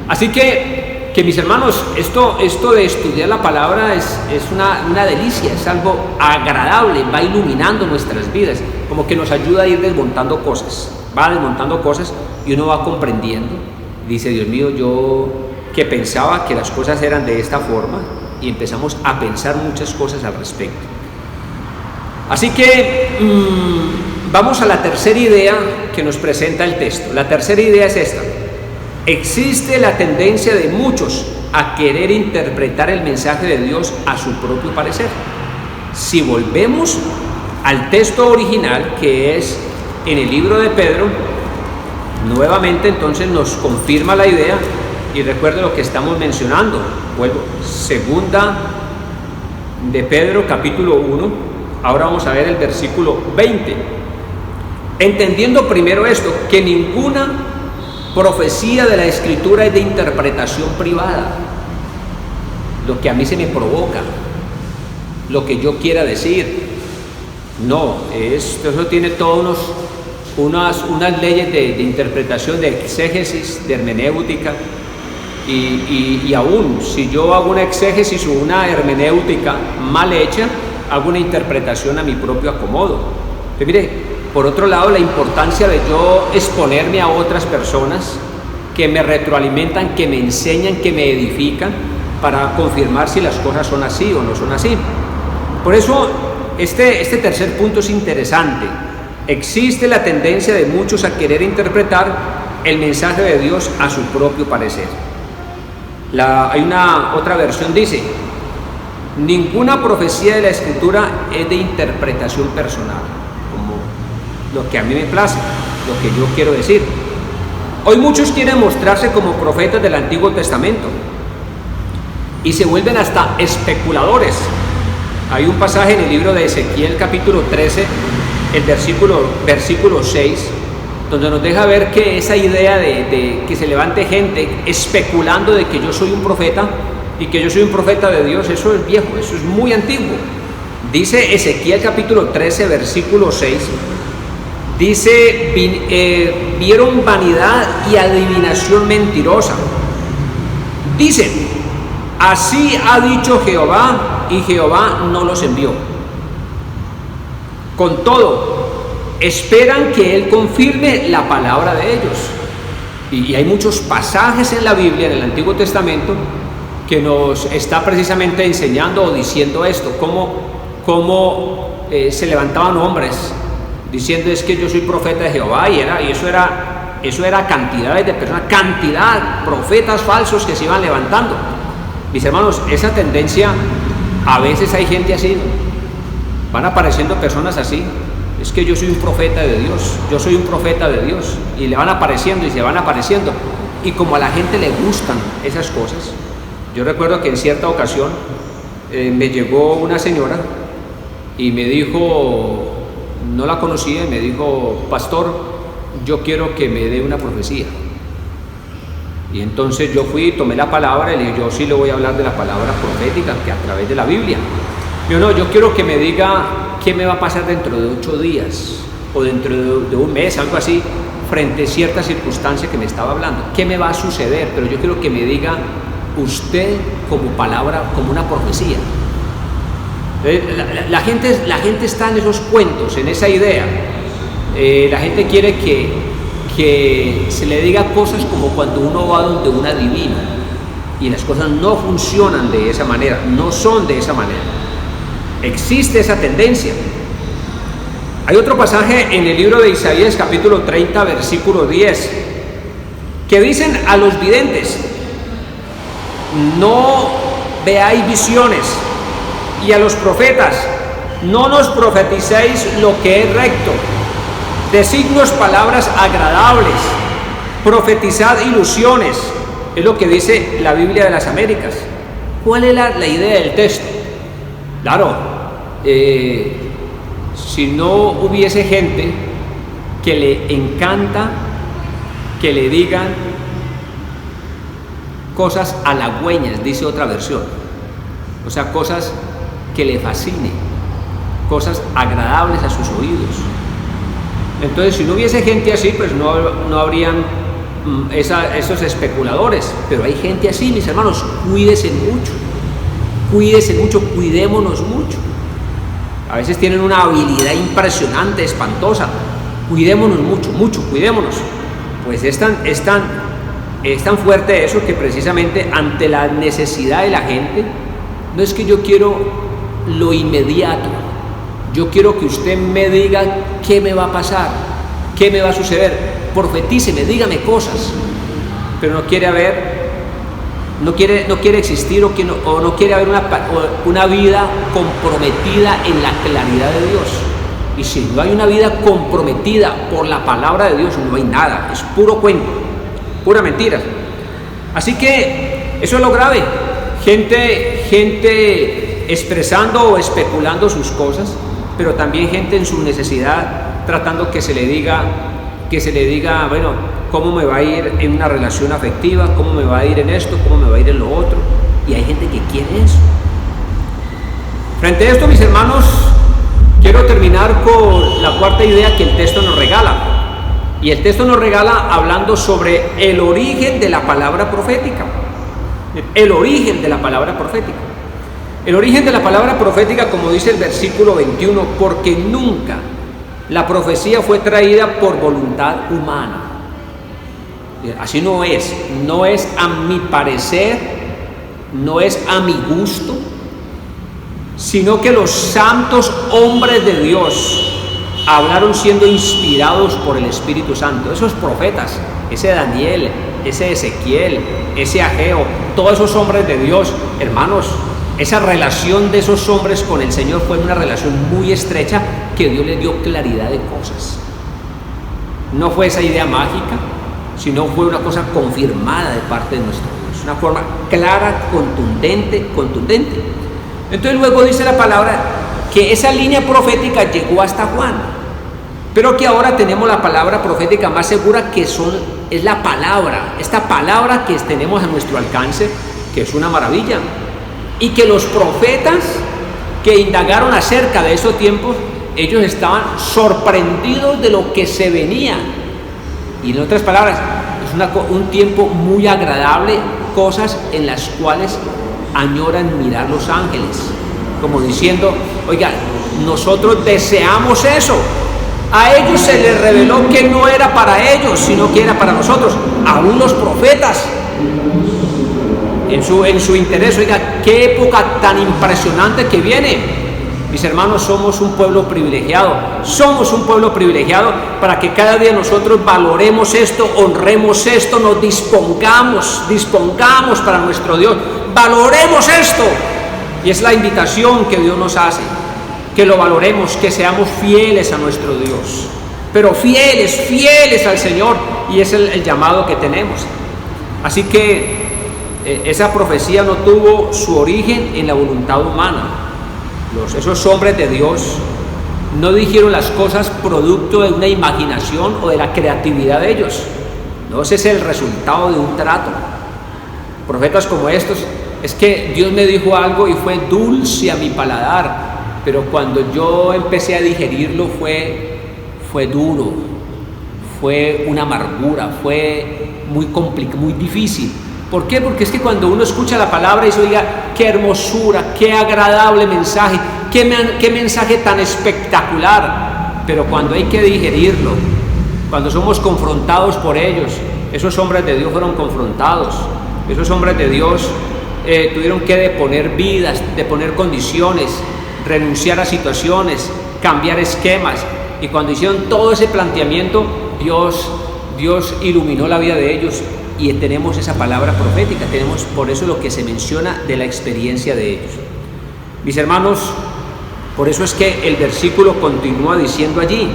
Así que mis hermanos, esto de estudiar la palabra es una delicia, es algo agradable, va iluminando nuestras vidas, como que nos ayuda a ir desmontando cosas, y uno va comprendiendo. Dice, Dios mío, yo que pensaba que las cosas eran de esta forma, y empezamos a pensar muchas cosas al respecto. Así que vamos a la tercera idea que nos presenta el texto. La tercera idea es esta: existe la tendencia de muchos a querer interpretar el mensaje de Dios a su propio parecer. Si volvemos al texto original, que es en el libro de Pedro, nuevamente entonces nos confirma la idea. Y recuerde lo que estamos mencionando. Vuelvo, segunda de Pedro, capítulo 1. Ahora vamos a ver el versículo 20. Entendiendo primero esto, que ninguna profecía de la Escritura es de interpretación privada. Lo que a mí se me provoca, lo que yo quiera decir. No, eso tiene todos unas leyes de interpretación, de exégesis, de hermenéutica. Y aún si yo hago una exégesis o una hermenéutica mal hecha, hago una interpretación a mi propio acomodo. Pero mire, por otro lado, la importancia de yo exponerme a otras personas que me retroalimentan, que me enseñan, que me edifican, para confirmar si las cosas son así o no son así. Por eso este tercer punto es interesante. Existe la tendencia de muchos a querer interpretar el mensaje de Dios a su propio parecer. Hay una otra versión, dice: ninguna profecía de la Escritura es de interpretación personal, como lo que a mí me place, lo que yo quiero decir. Hoy muchos quieren mostrarse como profetas del Antiguo Testamento y se vuelven hasta especuladores. Hay un pasaje en el libro de Ezequiel, capítulo 13, el versículo 6, donde nos deja ver que esa idea de que se levante gente especulando de que yo soy un profeta y que yo soy un profeta de Dios, eso es viejo, eso es muy antiguo. Dice Ezequiel capítulo 13, versículo 6, dice, vieron vanidad y adivinación mentirosa. Dicen, así ha dicho Jehová, y Jehová no los envió. Con todo, esperan que Él confirme la palabra de ellos. Y hay muchos pasajes en la Biblia, en el Antiguo Testamento, que nos está precisamente enseñando o diciendo esto, cómo se levantaban hombres diciendo: es que yo soy profeta de Jehová, y eso era cantidades de personas, profetas falsos que se iban levantando. Mis hermanos, esa tendencia, a veces hay gente así, van apareciendo personas así: es que yo soy un profeta de Dios, yo soy un profeta de Dios, y le van apareciendo y se van apareciendo, y como a la gente le gustan esas cosas. Yo recuerdo que en cierta ocasión me llegó una señora y me dijo, no la conocía, y me dijo: pastor, yo quiero que me dé una profecía. Y entonces yo fui, tomé la palabra y le dije: yo sí le voy a hablar de la palabra profética, que a través de la Biblia. Yo quiero que me diga qué me va a pasar dentro de 8 días o dentro de un mes, algo así, frente a cierta circunstancia que me estaba hablando. ¿Qué me va a suceder? Pero yo quiero que me diga usted como palabra, como una profecía. La gente está en esos cuentos, en esa idea. La gente quiere que se le diga cosas como cuando uno va donde un adivino, y las cosas no funcionan de esa manera, no son de esa manera. Existe esa tendencia. Hay otro pasaje en el libro de Isaías, capítulo 30, versículo 10, que dicen a los videntes: no veáis visiones, y a los profetas: no nos profeticéis lo que es recto, decidnos palabras agradables, profetizad ilusiones. Es lo que dice la Biblia de las Américas. ¿Cuál es la idea del texto? Claro, si no hubiese gente que le encanta que le digan cosas halagüeñas, dice otra versión, o sea, cosas que le fascinen, cosas agradables a sus oídos. Entonces, si no hubiese gente así, pues no habrían esos especuladores. Pero hay gente así, mis hermanos. Cuídense mucho, cuidémonos mucho. A veces tienen una habilidad impresionante, espantosa. Cuidémonos mucho, cuidémonos. Pues es tan fuerte eso, que precisamente ante la necesidad de la gente, no es que yo quiero lo inmediato, yo quiero que usted me diga qué me va a pasar, qué me va a suceder, profetíceme, dígame cosas, pero no quiere existir o no quiere haber una vida comprometida en la claridad de Dios. Y si no hay una vida comprometida por la palabra de Dios, no hay nada, es puro cuento, pura mentira. Así que eso es lo grave. Gente expresando o especulando sus cosas, pero también gente en su necesidad tratando que se le diga, bueno, cómo me va a ir en una relación afectiva, cómo me va a ir en esto, cómo me va a ir en lo otro. Y hay gente que quiere eso. Frente a esto, mis hermanos, quiero terminar con la cuarta idea que el texto nos regala. Y el texto nos regala hablando sobre el origen de la palabra profética. El origen de la palabra profética. El origen de la palabra profética, como dice el versículo 21, porque nunca la profecía fue traída por voluntad humana. Así no es a mi parecer, no es a mi gusto, sino que los santos hombres de Dios hablaron siendo inspirados por el Espíritu Santo. Esos profetas, ese Daniel, ese Ezequiel, ese Ageo, todos esos hombres de Dios, hermanos, esa relación de esos hombres con el Señor fue una relación muy estrecha, que Dios les dio claridad de cosas. No fue esa idea mágica, sino fue una cosa confirmada de parte de nuestro Dios, una forma clara, contundente. Entonces luego dice la palabra que esa línea profética llegó hasta Juan, pero que ahora tenemos la palabra profética más segura, que es la palabra, esta palabra que tenemos a nuestro alcance, que es una maravilla, y que los profetas que indagaron acerca de esos tiempos, ellos estaban sorprendidos de lo que se venía. Y en otras palabras, es un tiempo muy agradable, cosas en las cuales añoran mirar los ángeles, como diciendo: oiga, nosotros deseamos eso, A ellos se les reveló que no era para ellos, sino que era para nosotros. Aún los profetas, en su interés, oiga, qué época tan impresionante que viene. Mis hermanos, somos un pueblo privilegiado, para que cada día nosotros valoremos esto, honremos esto, nos dispongamos para nuestro Dios, valoremos esto. Y es la invitación que Dios nos hace, que lo valoremos, que seamos fieles a nuestro Dios, pero fieles al Señor, y es el llamado que tenemos. Así que esa profecía no tuvo su origen en la voluntad humana. Esos hombres de Dios no dijeron las cosas producto de una imaginación o de la creatividad de ellos. No, ese es el resultado de un trato. Profetas como estos, es que Dios me dijo algo y fue dulce a mi paladar, pero cuando yo empecé a digerirlo fue duro, fue una amargura, fue muy complicado, muy difícil. ¿Por qué? Porque es que cuando uno escucha la palabra y dice, oiga, qué hermosura, qué agradable mensaje, qué mensaje tan espectacular, pero cuando hay que digerirlo, cuando somos confrontados por ellos, esos hombres de Dios fueron confrontados, esos hombres de Dios tuvieron que deponer vidas, deponer condiciones, renunciar a situaciones, cambiar esquemas, y cuando hicieron todo ese planteamiento, Dios iluminó la vida de ellos. Y tenemos esa palabra profética, tenemos por eso lo que se menciona de la experiencia de ellos. Mis hermanos, por eso es que el versículo continúa diciendo allí,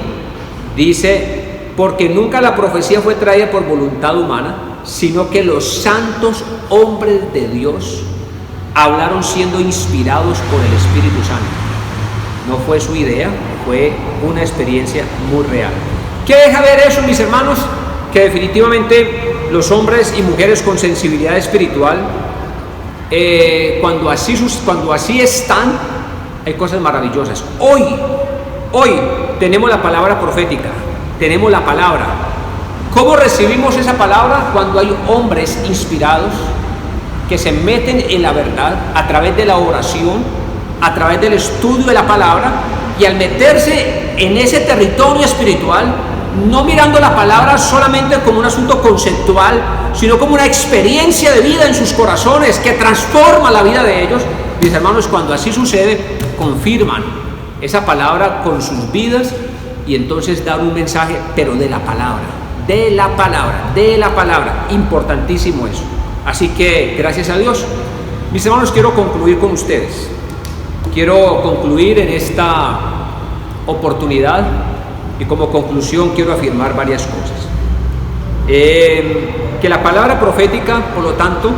dice, porque nunca la profecía fue traída por voluntad humana, sino que los santos hombres de Dios hablaron siendo inspirados por el Espíritu Santo. No fue su idea, fue una experiencia muy real. ¿Qué deja ver eso, mis hermanos? Que definitivamente los hombres y mujeres con sensibilidad espiritual, cuando así están, hay cosas maravillosas. Hoy tenemos la palabra profética, tenemos la palabra. ¿Cómo recibimos esa palabra? Cuando hay hombres inspirados que se meten en la verdad a través de la oración, a través del estudio de la palabra, y al meterse en ese territorio espiritual, no mirando la palabra solamente como un asunto conceptual, sino como una experiencia de vida en sus corazones que transforma la vida de ellos. Mis hermanos, cuando así sucede, confirman esa palabra con sus vidas y entonces dan un mensaje, pero de la palabra, importantísimo eso. Así que, gracias a Dios. Mis hermanos, quiero concluir con ustedes. Quiero concluir en esta oportunidad. Y como conclusión quiero afirmar varias cosas. Que la palabra profética, por lo tanto,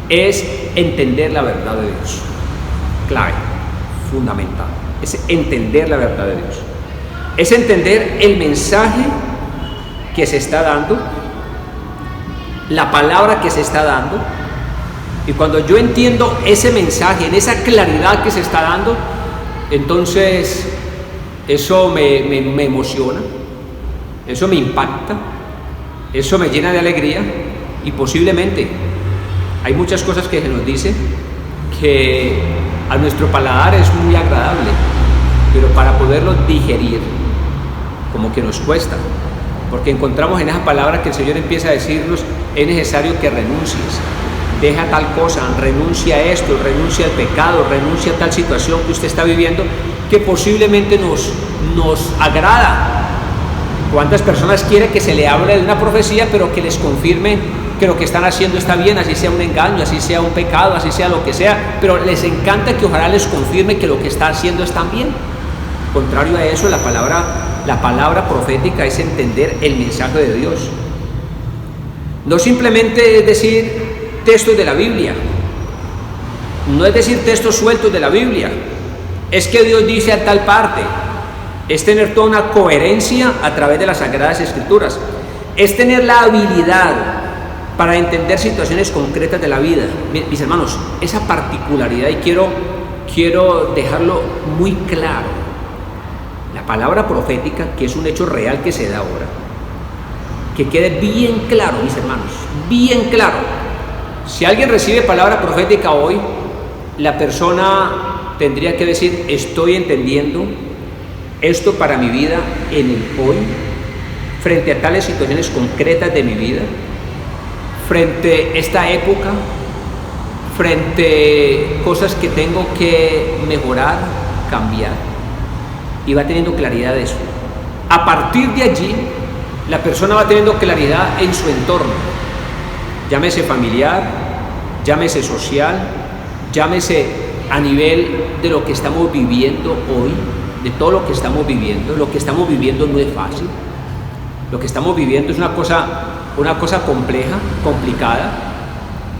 es entender la verdad de Dios. Clave, fundamental. Es entender la verdad de Dios. Es entender el mensaje que se está dando, la palabra que se está dando. Y cuando yo entiendo ese mensaje, en esa claridad que se está dando, entonces eso me emociona, eso me impacta, eso me llena de alegría, y posiblemente hay muchas cosas que se nos dice que a nuestro paladar es muy agradable, pero para poderlo digerir como que nos cuesta, porque encontramos en esa palabra que el Señor empieza a decirnos, es necesario que renuncies, deja tal cosa, renuncia a esto, renuncia al pecado, renuncia a tal situación que usted está viviendo, que posiblemente nos agrada. ¿Cuántas personas quieren que se le hable de una profecía, pero que les confirme que lo que están haciendo está bien, así sea un engaño, así sea un pecado, así sea lo que sea, pero les encanta que ojalá les confirme que lo que está haciendo está bien? Contrario a eso, la palabra profética es entender el mensaje de Dios. No simplemente es decir textos de la Biblia, no es decir textos sueltos de la Biblia, es que Dios dice a tal parte, es tener toda una coherencia a través de las Sagradas Escrituras, es tener la habilidad para entender situaciones concretas de la vida. Mis hermanos, esa particularidad, y quiero dejarlo muy claro, la palabra profética, que es un hecho real que se da ahora, que quede bien claro, mis hermanos, bien claro. Si alguien recibe palabra profética hoy, la persona tendría que decir, estoy entendiendo esto para mi vida en el hoy, frente a tales situaciones concretas de mi vida, frente a esta época, frente a cosas que tengo que mejorar, cambiar, y va teniendo claridad de eso. A partir de allí, la persona va teniendo claridad en su entorno, llámese familiar, llámese social, llámese a nivel de lo que estamos viviendo hoy, de todo lo que estamos viviendo. Lo que estamos viviendo no es fácil, lo que estamos viviendo es una cosa compleja, complicada,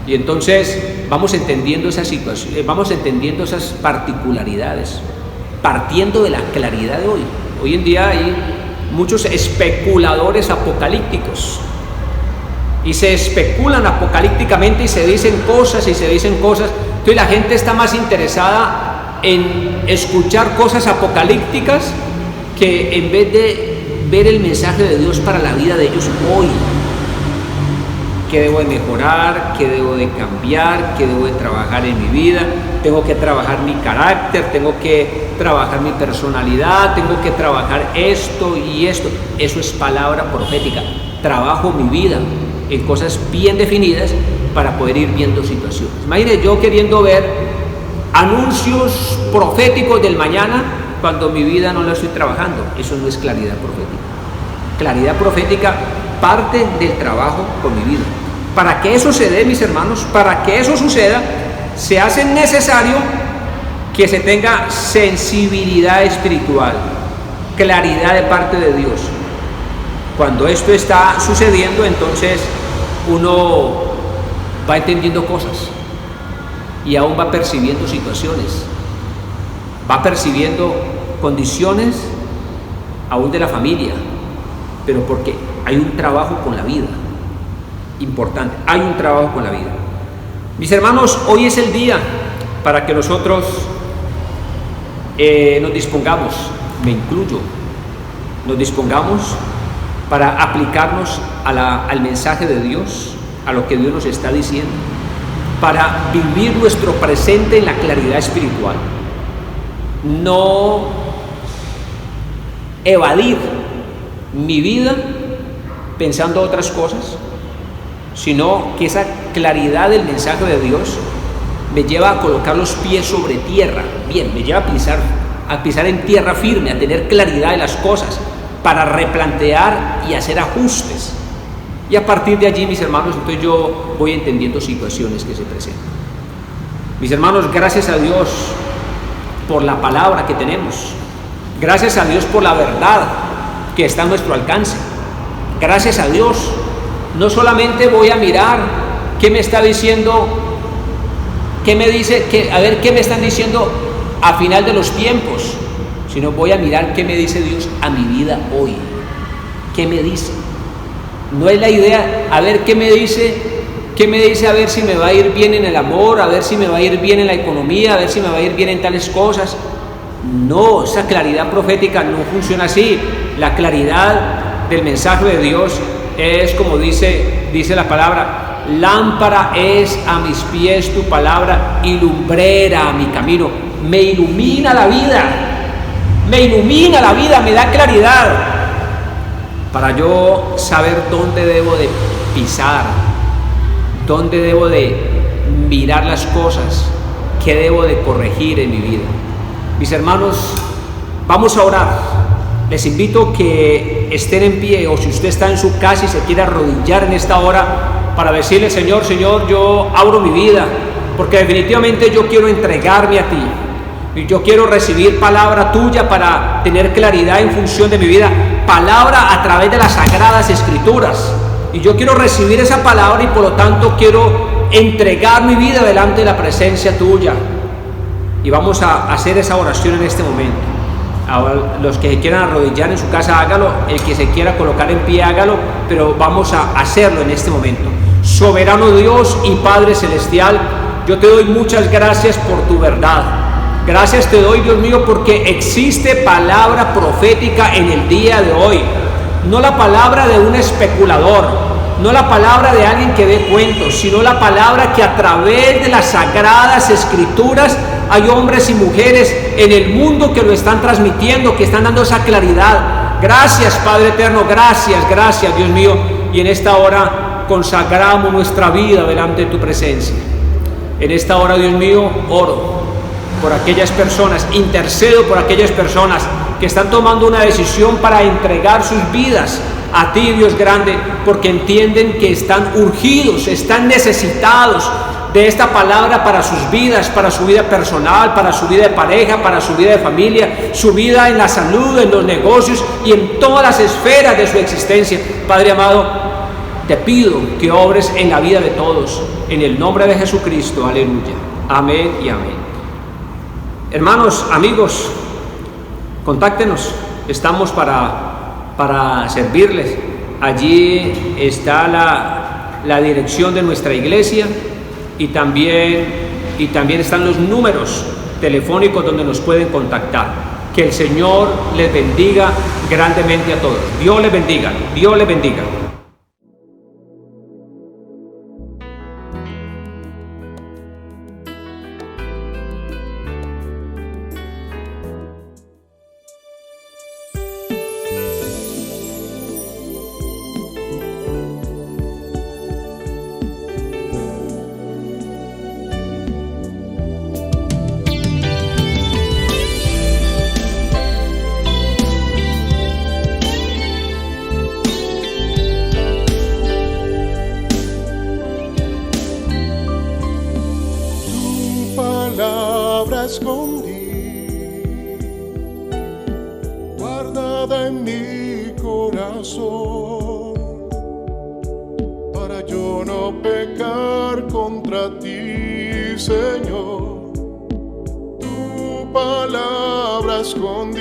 y entonces vamos entendiendo esa situación, vamos entendiendo esas particularidades, partiendo de la claridad de hoy. Hoy en día hay muchos especuladores apocalípticos, y se especulan apocalípticamente y se dicen cosas, entonces la gente está más interesada en escuchar cosas apocalípticas que en vez de ver el mensaje de Dios para la vida de ellos hoy. ¿Qué debo de mejorar? ¿Qué debo de cambiar? ¿Qué debo de trabajar en mi vida? Tengo que trabajar mi carácter, tengo que trabajar mi personalidad, tengo que trabajar esto y esto. Eso es palabra profética. Trabajo mi vida en cosas bien definidas para poder ir viendo situaciones. Imagínate yo queriendo ver anuncios proféticos del mañana cuando mi vida no la estoy trabajando. Eso no es claridad profética. Claridad profética parte del trabajo con mi vida. Para que eso se dé, mis hermanos, para que eso suceda, se hace necesario que se tenga sensibilidad espiritual, claridad de parte de Dios. Cuando esto está sucediendo, entonces uno va entendiendo cosas y aún va percibiendo situaciones, va percibiendo condiciones aún de la familia, pero porque hay un trabajo con la vida, importante, hay un trabajo con la vida. Mis hermanos, hoy es el día para que nosotros nos dispongamos, me incluyo, nos dispongamos para aplicarnos al mensaje de Dios, a lo que Dios nos está diciendo, para vivir nuestro presente en la claridad espiritual, no evadir mi vida pensando otras cosas, sino que esa claridad del mensaje de Dios me lleva a colocar los pies sobre tierra, bien, me lleva a pisar en tierra firme, a tener claridad de las cosas, para replantear y hacer ajustes. Y a partir de allí, mis hermanos, entonces yo voy entendiendo situaciones que se presentan. Mis hermanos, gracias a Dios por la palabra que tenemos. Gracias a Dios por la verdad que está a nuestro alcance. Gracias a Dios. No solamente voy a mirar qué me está diciendo, a ver qué me están diciendo a final de los tiempos, sino voy a mirar qué me dice Dios a mi vida hoy. ¿Qué me dice? No es la idea, a ver qué me dice, a ver si me va a ir bien en el amor, a ver si me va a ir bien en la economía, a ver si me va a ir bien en tales cosas. No, esa claridad profética no funciona así. La claridad del mensaje de Dios es como dice la palabra: lámpara es a mis pies tu palabra y lumbrera a mi camino. Me ilumina la vida, me da claridad para yo saber dónde debo de pisar, dónde debo de mirar las cosas, qué debo de corregir en mi vida. Mis hermanos, vamos a orar. Les invito que estén en pie, o si usted está en su casa y se quiere arrodillar en esta hora para decirle: Señor, yo abro mi vida, porque definitivamente yo quiero entregarme a ti. Y yo quiero recibir palabra tuya para tener claridad en función de mi vida, palabra a través de las sagradas escrituras. Y yo quiero recibir esa palabra y por lo tanto quiero entregar mi vida delante de la presencia tuya. Y vamos a hacer esa oración en este momento. Ahora, los que se quieran arrodillar en su casa, hágalo. El que se quiera colocar en pie, hágalo. Pero vamos a hacerlo en este momento. Soberano Dios y Padre Celestial, yo te doy muchas gracias por tu verdad. Gracias te doy, Dios mío, porque existe palabra profética en el día de hoy. No la palabra de un especulador, no la palabra de alguien que dé cuentos, sino la palabra que a través de las sagradas escrituras hay hombres y mujeres en el mundo que lo están transmitiendo, que están dando esa claridad. Gracias, Padre eterno, gracias, gracias, Dios mío. Y en esta hora consagramos nuestra vida delante de tu presencia. En esta hora, Dios mío, oro por aquellas personas, intercedo por aquellas personas que están tomando una decisión para entregar sus vidas a ti, Dios grande, porque entienden que están urgidos, están necesitados de esta palabra para sus vidas, para su vida personal, para su vida de pareja, para su vida de familia, su vida en la salud, en los negocios y en todas las esferas de su existencia. Padre amado, te pido que obres en la vida de todos, en el nombre de Jesucristo, aleluya, amén y amén. Hermanos, amigos, contáctenos, estamos para servirles. Allí está la dirección de nuestra iglesia y también están los números telefónicos donde nos pueden contactar. Que el Señor les bendiga grandemente a todos. Dios les bendiga, Dios les bendiga. Escondí, guardada en mi corazón, para yo no pecar contra ti, Señor. Tu palabra escondí,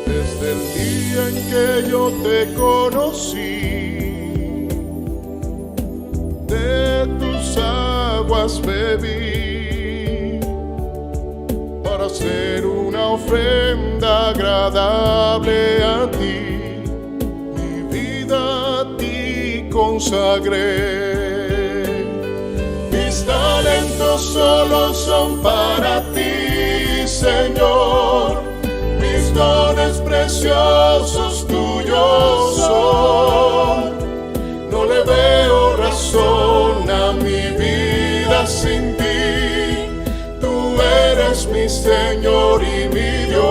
desde el día en que yo te conocí, de tus aguas bebí, para hacer una ofrenda agradable a ti, mi vida a ti consagré. Mis talentos solo son para ti, Señor, mis dones preciosos tuyos son. No le veo razón a mi vida sin ti. Eres mi Señor y mi Dios.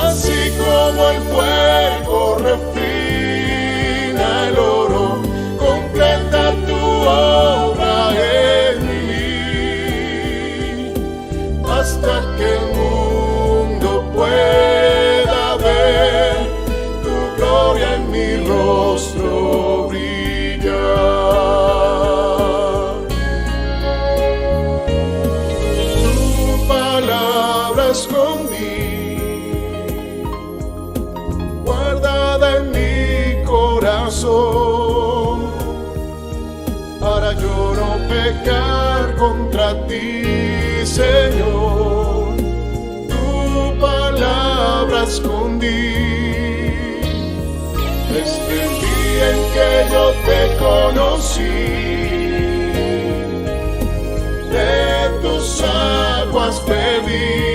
Así como el fuego refina el oro, completa tu obra en mí, hasta que el mundo pueda ver tu gloria en mi rostro brillar. Escondí, guardada en mi corazón, para yo no pecar contra ti, Señor. Tu palabra escondí, desde el día en que yo te conocí, de tus aguas bebí,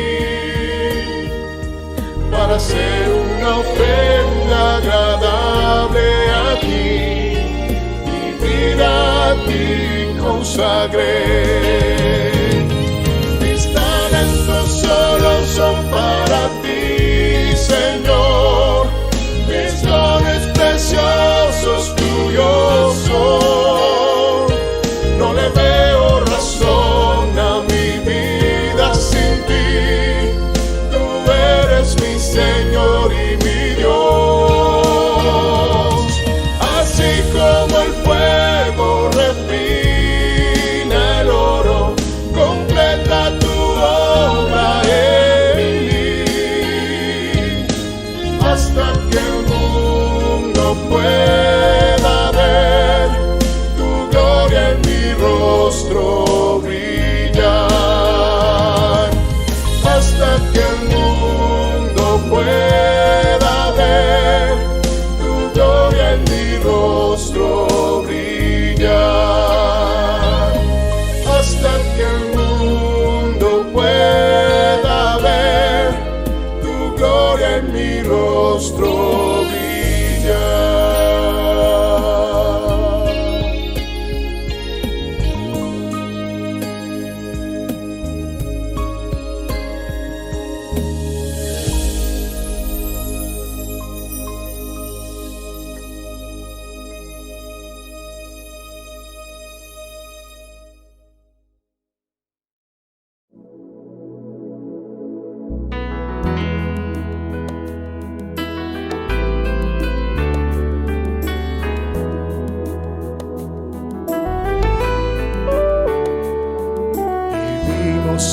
para hacer una ofrenda agradable a ti, mi vida a ti consagré. Mis talentos solo son para ti, Señor, mis dones preciosos tuyos son. No le veo razón a mi vida sin ti. Mi Señor y mi Dios. Así como el fuego refina el oro, rostro brilla.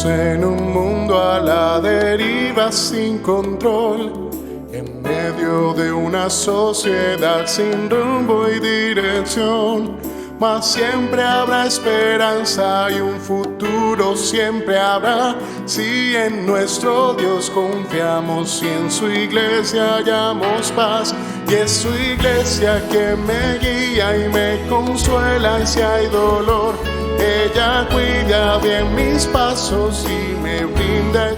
En un mundo a la deriva sin control, en medio de una sociedad sin rumbo y dirección, mas siempre habrá esperanza y un futuro siempre habrá, si en nuestro Dios confiamos y en su iglesia hallamos paz. Y es su iglesia que me guía y me consuela si hay dolor. Ella cuida bien mis pasos y me brinda